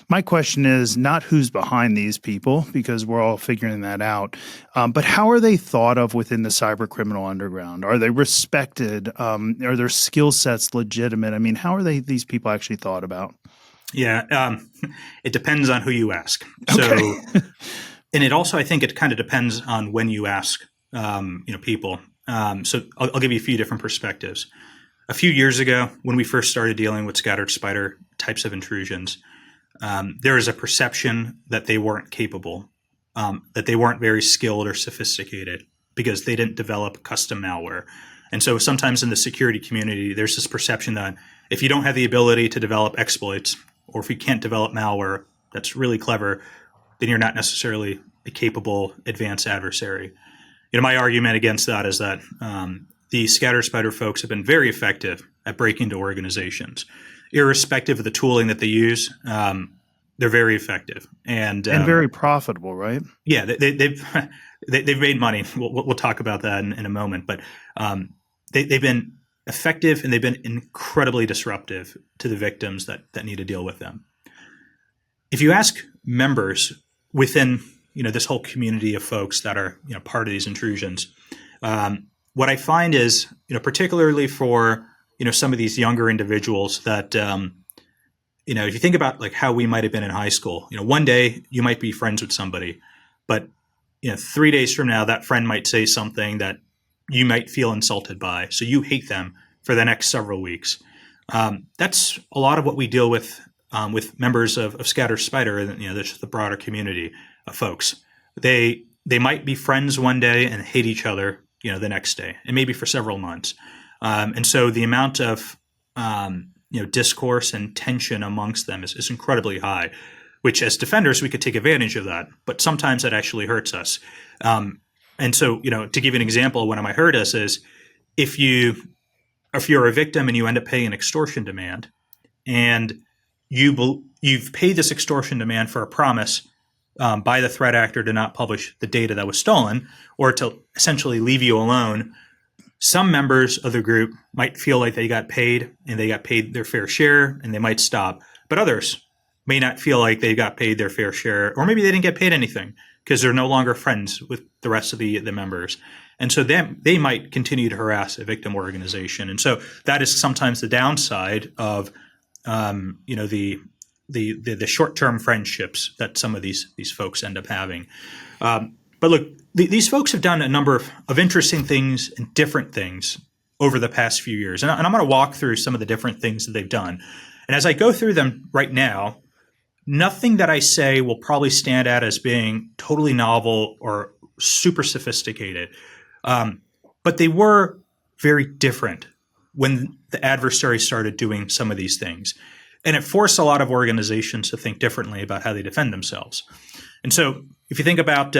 My question is not who's behind these people, because we're all figuring that out, but how are they thought of within the cyber criminal underground? Are they respected? Are their skill sets legitimate? I mean, how are these people actually thought about? Yeah, it depends on who you ask. Okay. So, and it also, I think it kind of depends on when you ask, people. So I'll give you a few different perspectives. A few years ago, when we first started dealing with scattered spider types of intrusions, there was a perception that they weren't capable, that they weren't very skilled or sophisticated because they didn't develop custom malware. And so sometimes in the security community, there's this perception that if you don't have the ability to develop exploits, or if you can't develop malware that's really clever, then you're not necessarily a capable advanced adversary. My argument against that is that the scatter spider folks have been very effective at breaking into organizations, irrespective of the tooling that they use. They're very effective and very profitable, right? Yeah, they've made money. We'll talk about that in a moment, but they've been effective and they've been incredibly disruptive to the victims that need to deal with them. If you ask members within this whole community of folks that are, part of these intrusions. What I find is, particularly for, some of these younger individuals that, if you think about like how we might have been in high school, one day you might be friends with somebody, but, 3 days from now, that friend might say something that you might feel insulted by. So you hate them for the next several weeks. That's a lot of what we deal with members of Scatter Spider and, the broader community of folks. They might be friends one day and hate each other, the next day, and maybe for several months. And so the amount of, discourse and tension amongst them is incredibly high, which as defenders, we could take advantage of that. But sometimes that actually hurts us. And so, to give you an example, one of my hurt us is if you're a victim and you end up paying an extortion demand and you've paid this extortion demand for a promise by the threat actor to not publish the data that was stolen or to essentially leave you alone, some members of the group might feel like they got paid and they got paid their fair share and they might stop. But others may not feel like they got paid their fair share, or maybe they didn't get paid anything because they're no longer friends with the rest of the members. And so they might continue to harass a victim organization. And so that is sometimes the downside of the short-term friendships that some of these folks end up having. But look, these folks have done a number of interesting things and different things over the past few years. And I'm going to walk through some of the different things that they've done. And as I go through them right now, nothing that I say will probably stand out as being totally novel or super sophisticated. But they were very different when the adversary started doing some of these things. And it forced a lot of organizations to think differently about how they defend themselves. And so if you think about,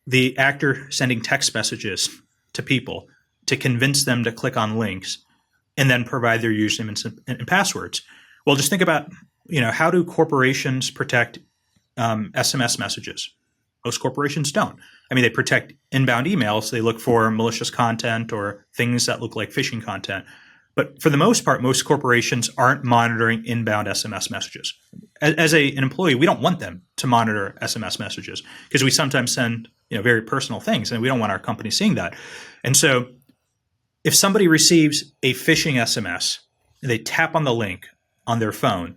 the actor sending text messages to people to convince them to click on links and then provide their username and passwords. Well, just think about, how do corporations protect SMS messages? Most corporations don't. I mean, they protect inbound emails. They look for malicious content or things that look like phishing content. But for the most part, most corporations aren't monitoring inbound SMS messages. As an employee, we don't want them to monitor SMS messages because we sometimes send very personal things, and we don't want our company seeing that. And so if somebody receives a phishing SMS and they tap on the link on their phone,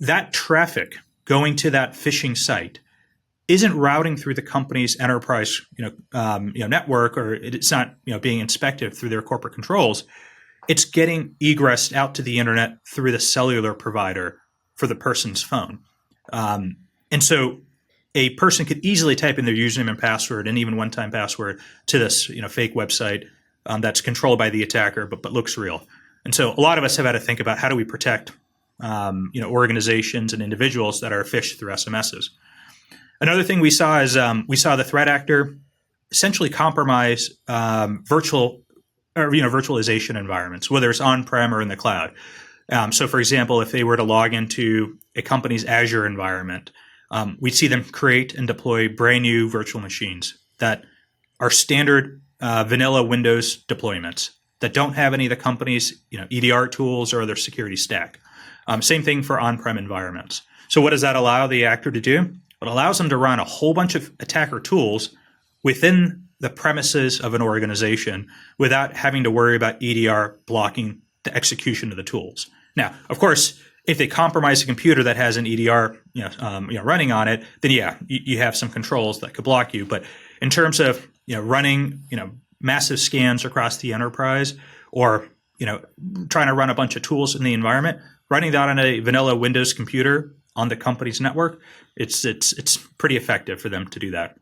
that traffic going to that phishing site isn't routing through the company's enterprise network, or it's not being inspected through their corporate controls. It's getting egressed out to the internet through the cellular provider for the person's phone. And so a person could easily type in their username and password and even one-time password to this fake website that's controlled by the attacker, but looks real. And so a lot of us have had to think about how do we protect organizations and individuals that are phished through SMSs. Another thing we saw is we saw the threat actor essentially compromise virtualization environments, whether it's on-prem or in the cloud. So, for example, if they were to log into a company's Azure environment, we'd see them create and deploy brand new virtual machines that are standard vanilla Windows deployments that don't have any of the company's EDR tools or other security stack. Same thing for on-prem environments. So what does that allow the actor to do? It allows them to run a whole bunch of attacker tools within the premises of an organization without having to worry about EDR blocking the execution of the tools. Now, of course, if they compromise a computer that has an EDR running on it, then you have some controls that could block you. But in terms of running massive scans across the enterprise, or trying to run a bunch of tools in the environment, running that on a vanilla Windows computer on the company's network, it's pretty effective for them to do that.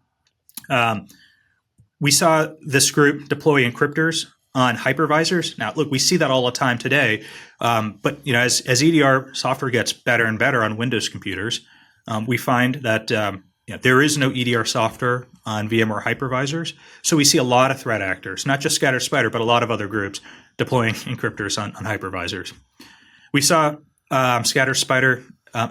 We saw this group deploy encryptors on hypervisors. Now, look, we see that all the time today, but as EDR software gets better and better on Windows computers, we find that there is no EDR software on VMware hypervisors. So we see a lot of threat actors, not just ScatterSpider, but a lot of other groups deploying encryptors on hypervisors. We saw ScatterSpider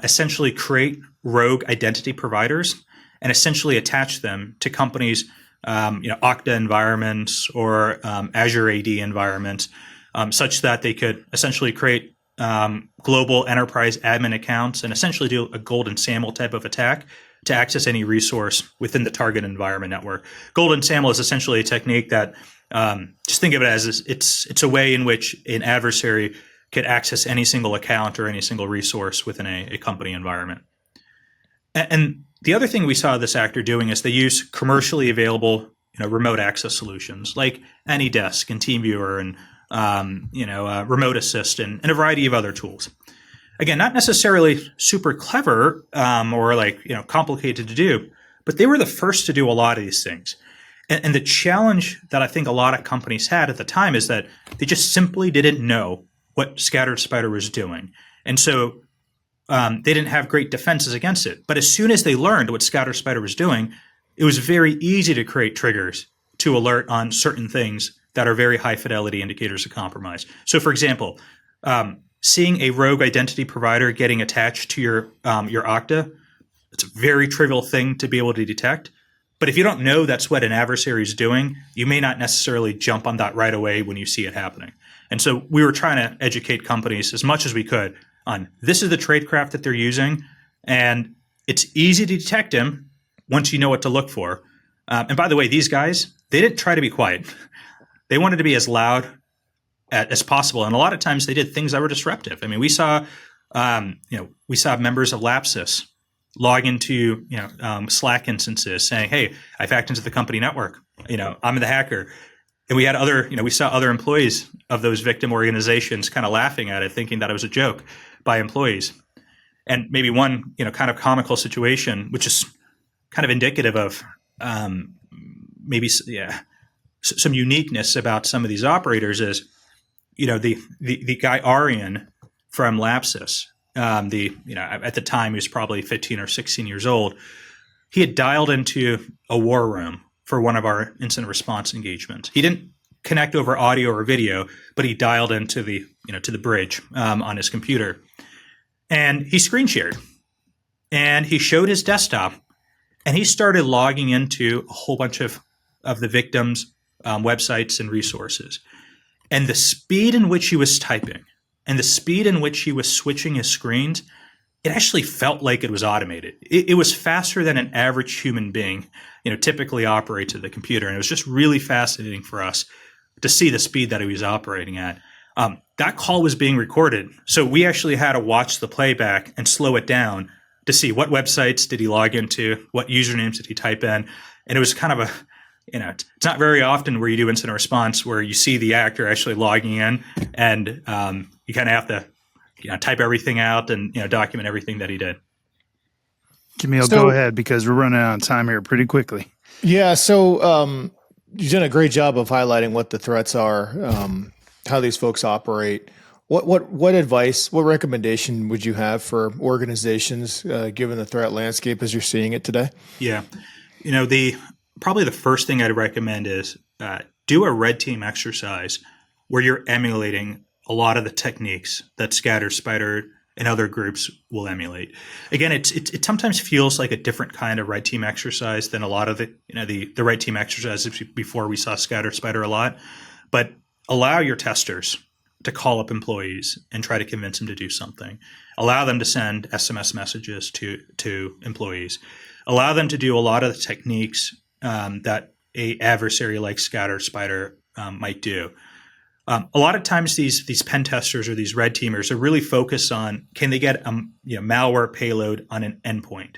essentially create rogue identity providers and essentially attach them to companies' Okta environments or Azure AD environments, such that they could essentially create global enterprise admin accounts and essentially do a golden SAML type of attack to access any resource within the target environment network. Golden SAML is essentially a technique that just think of it as it's a way in which an adversary could access any single account or any single resource within a company environment. And the other thing we saw this actor doing is they use commercially available remote access solutions like AnyDesk and TeamViewer and Remote Assist and a variety of other tools. Again, not necessarily super clever or complicated to do, but they were the first to do a lot of these things. And the challenge that I think a lot of companies had at the time is that they just simply didn't know what ScatterSpider was doing. And so they didn't have great defenses against it. But as soon as they learned what ScatterSpider was doing, it was very easy to create triggers to alert on certain things that are very high fidelity indicators of compromise. So, for example, seeing a rogue identity provider getting attached to your Okta, it's a very trivial thing to be able to detect. But if you don't know that's what an adversary is doing, you may not necessarily jump on that right away when you see it happening. And so we were trying to educate companies as much as we could on this is the tradecraft that they're using, and it's easy to detect them once you know what to look for. And by the way, these guys, they didn't try to be quiet. They wanted to be as loud as possible, and a lot of times they did things that were disruptive. I mean, we saw members of Lapsus log into Slack instances saying, "Hey, I've hacked into the company network. I'm the hacker." And we had we saw other employees of those victim organizations kind of laughing at it, thinking that it was a joke by employees. And maybe one, kind of comical situation, which is kind of indicative of some uniqueness about some of these operators is, the guy Arian from Lapsus, at the time he was probably 15 or 16 years old. He had dialed into a war room for one of our incident response engagements. He didn't connect over audio or video, but he dialed into the bridge on his computer, and he screen shared, and he showed his desktop, and he started logging into a whole bunch of the victims' websites and resources. And the speed in which he was typing and the speed in which he was switching his screens, it actually felt like it was automated. It was faster than an average human being, typically operates at the computer. And it was just really fascinating for us to see the speed that he was operating at. That call was being recorded. So we actually had to watch the playback and slow it down to see what websites did he log into, what usernames did he type in. And it was kind of it's not very often where you do incident response where you see the actor actually logging in and you kind of have to type everything out and document everything that he did. Jamil, go ahead because we're running out of time here pretty quickly. Yeah, so you've done a great job of highlighting what the threats are, how these folks operate. What advice, what recommendation would you have for organizations given the threat landscape as you're seeing it today? Yeah, probably the first thing I'd recommend is do a red team exercise where you're emulating a lot of the techniques that Scatter, Spider, and other groups will emulate. Again, it sometimes feels like a different kind of red team exercise than a lot of the red team exercises before we saw Scatter, Spider a lot. But allow your testers to call up employees and try to convince them to do something. Allow them to send SMS messages to employees. Allow them to do a lot of the techniques that a adversary like Scatter, Spider might do. A lot of times these pen testers or these red teamers are really focused on can they get malware payload on an endpoint.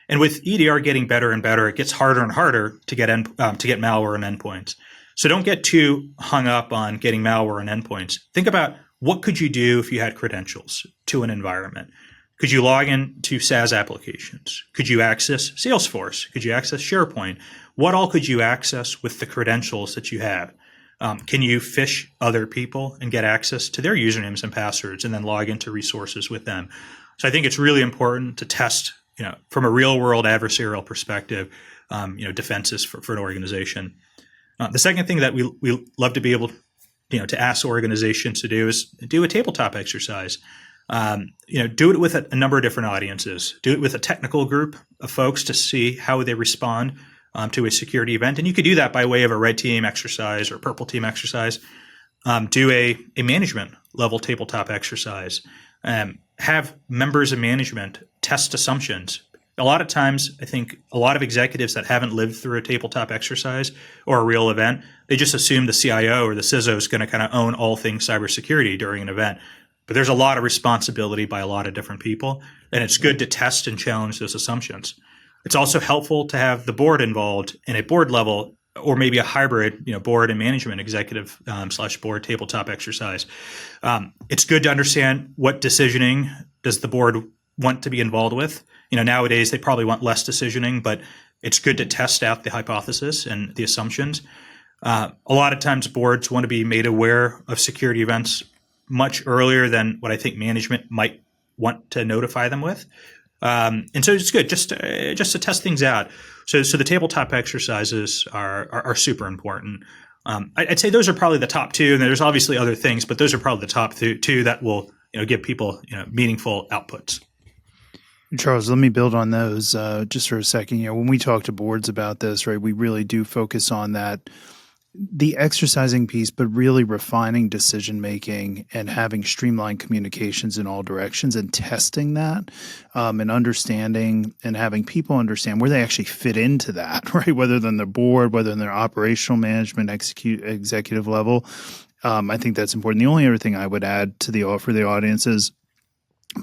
And with EDR getting better and better, it gets harder and harder to get malware on endpoints. So don't get too hung up on getting malware on endpoints. Think about what could you do if you had credentials to an environment. Could you log in to SaaS applications? Could you access Salesforce? Could you access SharePoint? What all could you access with the credentials that you have? Can you phish other people and get access to their usernames and passwords and then log into resources with them? So I think it's really important to test, from a real world adversarial perspective, defenses for an organization. The second thing that we love to be able to ask organizations to do is do a tabletop exercise. Do it with a number of different audiences. Do it with a technical group of folks to see how they respond to a security event. And you could do that by way of a red team exercise or purple team exercise. Do a management level tabletop exercise. Have members of management test assumptions. A lot of times, I think a lot of executives that haven't lived through a tabletop exercise or a real event, they just assume the CIO or the CISO is going to kind of own all things cybersecurity during an event. But there's a lot of responsibility by a lot of different people, and it's good to test and challenge those assumptions. It's also helpful to have the board involved in a board level or maybe a hybrid, board and management executive / board tabletop exercise. It's good to understand what decisioning does the board want to be involved with. Nowadays they probably want less decisioning, but it's good to test out the hypothesis and the assumptions. A lot of times boards want to be made aware of security events much earlier than what I think management might want to notify them with. And so it's good just to test things out. So the tabletop exercises are super important. I'd say those are probably the top two, and there's obviously other things, but those are probably the top two that will give people meaningful outputs. Charles, let me build on those just for a second. When we talk to boards about this, right, we really do focus on that, the exercising piece, but really refining decision making and having streamlined communications in all directions and testing that and understanding and having people understand where they actually fit into that, right? Whether they're in their board, whether in their operational management, executive level. I think that's important. The only other thing I would add for the audience is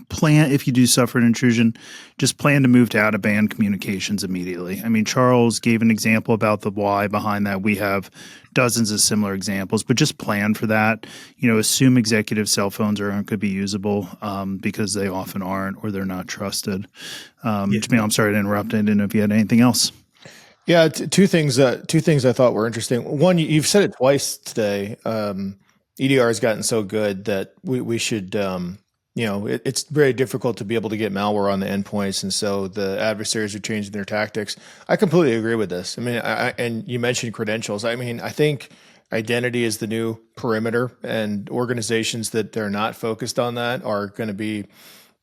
plan, if you do suffer an intrusion, just plan to move to out-of-band communications immediately. I mean, Charles gave an example about the why behind that. We have dozens of similar examples, but just plan for that. Assume executive cell phones aren't going to be usable because they often aren't or they're not trusted. Jamil, I'm sorry to interrupt. I didn't know if you had anything else. Yeah, two things I thought were interesting. One, you've said it twice today. EDR has gotten so good that we should it's very difficult to be able to get malware on the endpoints, and so the adversaries are changing their tactics. I completely agree with this. I mean, and you mentioned credentials. I mean, I think identity is the new perimeter, and organizations that they're not focused on that are going to be,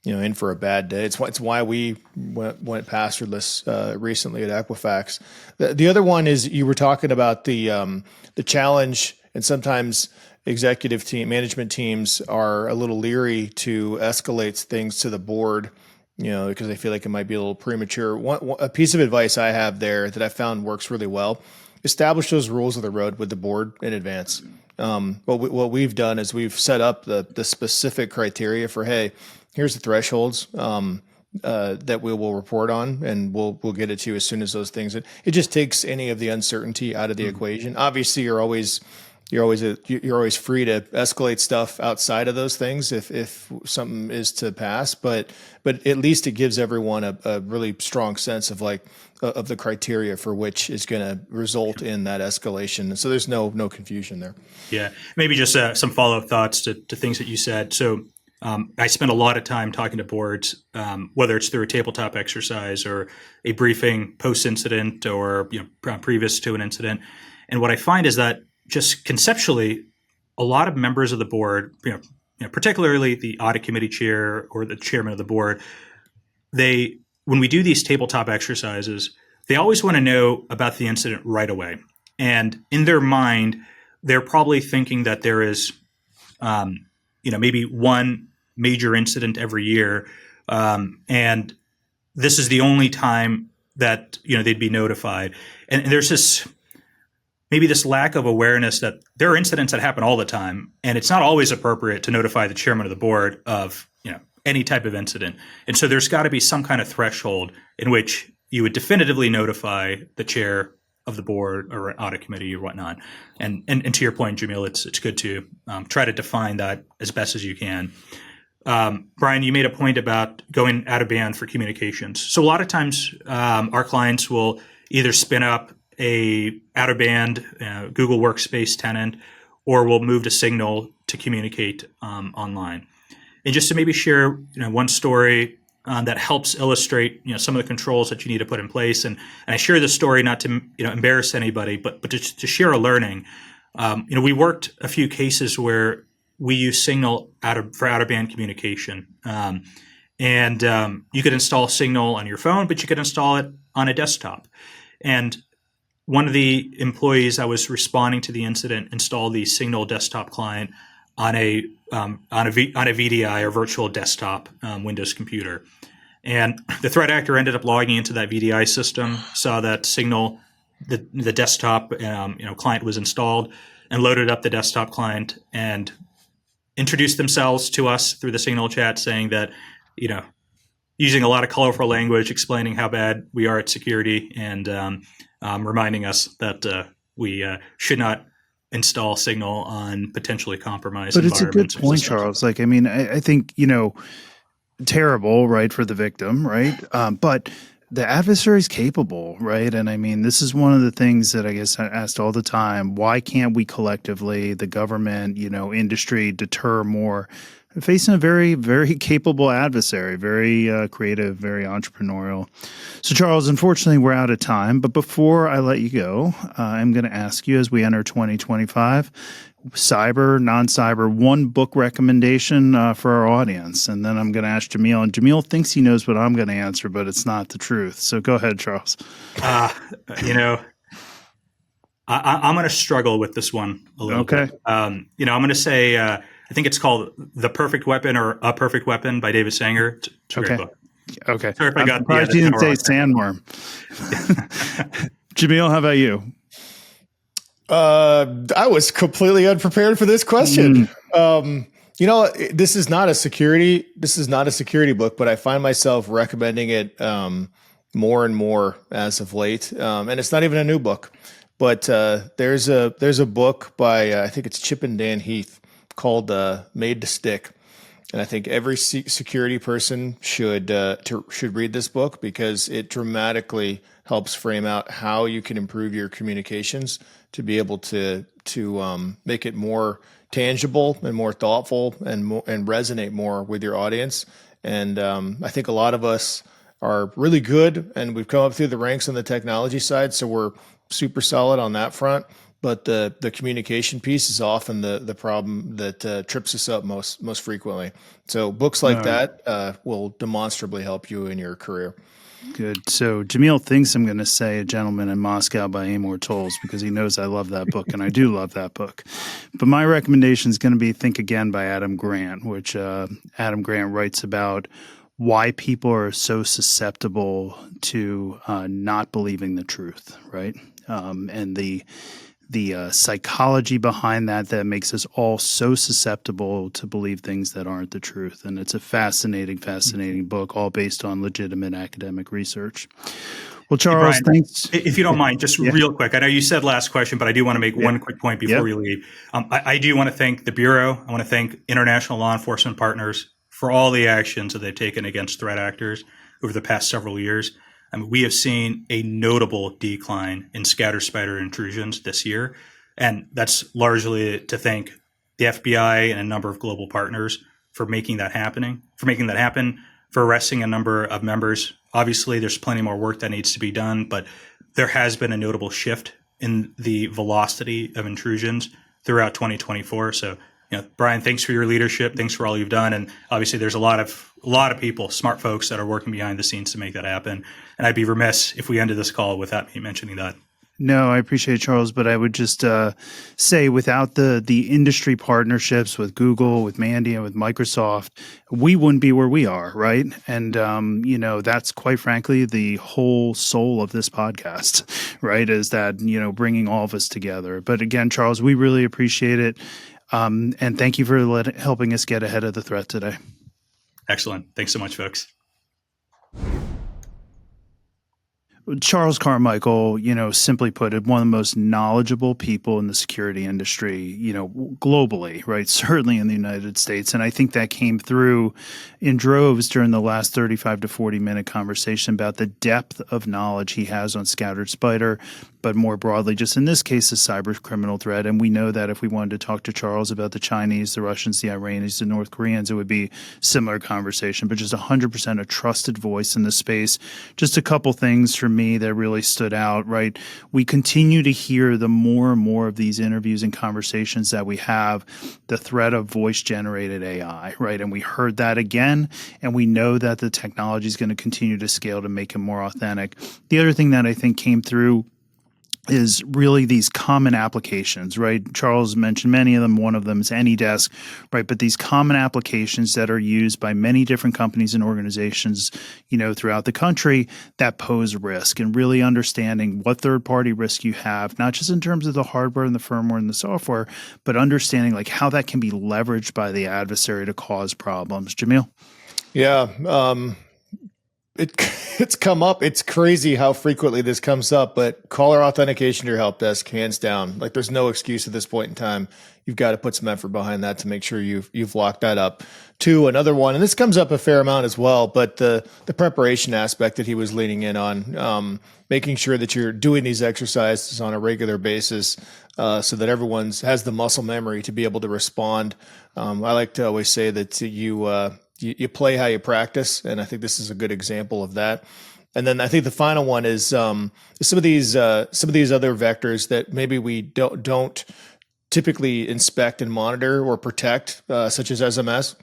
in for a bad day. It's why we went passwordless recently at Equifax. The other one is you were talking about the challenge, and sometimes executive team, management teams are a little leery to escalate things to the board, because they feel like it might be a little premature. A piece of advice I have there that I found works really well: establish those rules of the road with the board in advance. What we've done is we've set up the specific criteria for, hey, here's the thresholds that we will report on, and we'll get it to you as soon as those things. It just takes any of the uncertainty out of the equation. Obviously, you're always free to escalate stuff outside of those things if something is to pass, but at least it gives everyone a really strong sense of the criteria for which is going to result in that escalation. So there's no confusion there. Yeah, maybe just some follow-up thoughts to things that you said. So I spend a lot of time talking to boards, whether it's through a tabletop exercise or a briefing post-incident or previous to an incident. And what I find is that just conceptually, a lot of members of the board, particularly the audit committee chair or the chairman of the board, when we do these tabletop exercises, they always want to know about the incident right away. And in their mind, they're probably thinking that there is, maybe one major incident every year, and this is the only time that they'd be notified. And there's this lack of awareness that there are incidents that happen all the time, and it's not always appropriate to notify the chairman of the board of any type of incident. And so there's got to be some kind of threshold in which you would definitively notify the chair of the board or an audit committee or whatnot. And to your point, Jamil, it's good to try to define that as best as you can. Bryan, you made a point about going out of band for communications. So a lot of times our clients will either spin up a out-of-band Google Workspace tenant, or we'll move to Signal to communicate online. And just to maybe share one story that helps illustrate some of the controls that you need to put in place. And I share this story not to embarrass anybody, but to share a learning. We worked a few cases where we use Signal for out-of-band communication. And you could install Signal on your phone, but you could install it on a desktop. And one of the employees I was responding to the incident installed the Signal desktop client on a VDI or virtual desktop Windows computer. And the threat actor ended up logging into that VDI system, saw that Signal, the desktop client was installed, and loaded up the desktop client and introduced themselves to us through the Signal chat, saying that, using a lot of colorful language, explaining how bad we are at security, and reminding us that we should not install Signal on potentially compromised environments. But it's a good point, Charles. I think, terrible, right, for the victim, right? But the adversary is capable, right? And this is one of the things that I guess I asked all the time. Why can't we collectively, the government, industry, deter more? Facing a very, very capable adversary, very creative, very entrepreneurial. So, Charles, unfortunately, we're out of time. But before I let you go, I'm going to ask you, as we enter 2025, cyber, non-cyber, one book recommendation for our audience. And then I'm going to ask Jamil. And Jamil thinks he knows what I'm going to answer, but it's not the truth. So go ahead, Charles. I'm going to struggle with this one a little bit. I'm going to say... I think it's called The Perfect Weapon or A Perfect Weapon by David Sanger. It's a great book. Okay. Sorry if I got surprised you didn't say Sandworm. Jamil, how about you? I was completely unprepared for this question. This is not a security book, but I find myself recommending it more and more as of late. And it's not even a new book, but there's a book by I think it's Chip and Dan Heath, called Made to Stick. And I think every security person should read this book, because it dramatically helps frame out how you can improve your communications to be able to make it more tangible and more thoughtful and resonate more with your audience. And I think a lot of us are really good, and we've come up through the ranks on the technology side, so we're super solid on that front. but the communication piece is often the problem that trips us up most frequently. So books like that will demonstrably help you in your career. Good. So Jamil thinks I'm going to say A Gentleman in Moscow by Amor Tolls because he knows I love that book, and I do love that book. But my recommendation is going to be Think Again by Adam Grant, which Adam Grant writes about why people are so susceptible to not believing the truth, right? And the psychology behind that makes us all so susceptible to believe things that aren't the truth. And it's a fascinating book, all based on legitimate academic research. Well, Charles, hey, Bryan, thanks. if you don't mind, just real quick. I know you said last question, but I do want to make one quick point before we leave. I do want to thank the Bureau. I want to thank international law enforcement partners for all the actions that they've taken against threat actors over the past several years. I mean, we have seen a notable decline in scatter spider intrusions this year, and that's largely to thank the FBI and a number of global partners for making that happen, for arresting a number of members. Obviously, there's plenty more work that needs to be done, but there has been a notable shift in the velocity of intrusions throughout 2024. So, Bryan, thanks for your leadership. Thanks for all you've done. And obviously there's a lot of people, smart folks that are working behind the scenes to make that happen. And I'd be remiss if we ended this call without me mentioning that. No, I appreciate it, Charles, but I would just say without the industry partnerships with Google, with Mandiant, with Microsoft, we wouldn't be where we are, right? And that's quite frankly the whole soul of this podcast, right? Is that bringing all of us together. But again, Charles, we really appreciate it, and thank you for helping us get ahead of the threat today. Excellent. Thanks so much, folks. Charles Carmichael, simply put, one of the most knowledgeable people in the security industry, globally, right? Certainly in the United States. And I think that came through in droves during the last 35 to 40-minute conversation about the depth of knowledge he has on scattered spider, but more broadly, just in this case, a cyber criminal threat. And we know that if we wanted to talk to Charles about the Chinese, the Russians, the Iranians, the North Koreans, it would be similar conversation, but just 100% a trusted voice in the space. Just a couple things for me that really stood out, right? We continue to hear the more and more of these interviews and conversations that we have, the threat of voice-generated AI, right? And we heard that again, and we know that the technology is going to continue to scale to make it more authentic. The other thing that I think came through is really these common applications, right? Charles mentioned many of them. One of them is AnyDesk, right? But these common applications that are used by many different companies and organizations, throughout the country that pose risk, and really understanding what third-party risk you have, not just in terms of the hardware and the firmware and the software, but understanding like how that can be leveraged by the adversary to cause problems. Jamil? Yeah. It's come up. It's crazy how frequently this comes up, but caller authentication to your help desk, hands down. Like there's no excuse at this point in time. You've got to put some effort behind that to make sure you've locked that up. Two, another one, and this comes up a fair amount as well, but the preparation aspect that he was leaning in on, making sure that you're doing these exercises on a regular basis, so that everyone has the muscle memory to be able to respond. I like to always say that you play how you practice, and I think this is a good example of that. And then I think the final one is some of these other vectors that maybe we don't typically inspect and monitor or protect, such as SMS,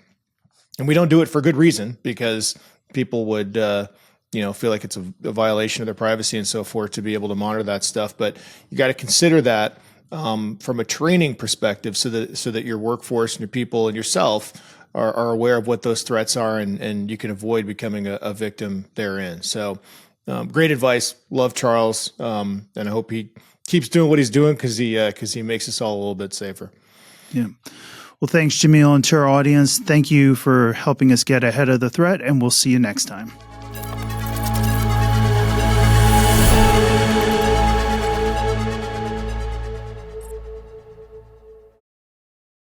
and we don't do it for good reason because people would feel like it's a violation of their privacy and so forth to be able to monitor that stuff. But you got to consider that from a training perspective, so that your workforce and your people and yourself are aware of what those threats are, and you can avoid becoming a victim therein. So great advice. Love Charles. And I hope he keeps doing what he's doing because he makes us all a little bit safer. Yeah. Well, thanks, Jamil. And to our audience, thank you for helping us get ahead of the threat, and we'll see you next time.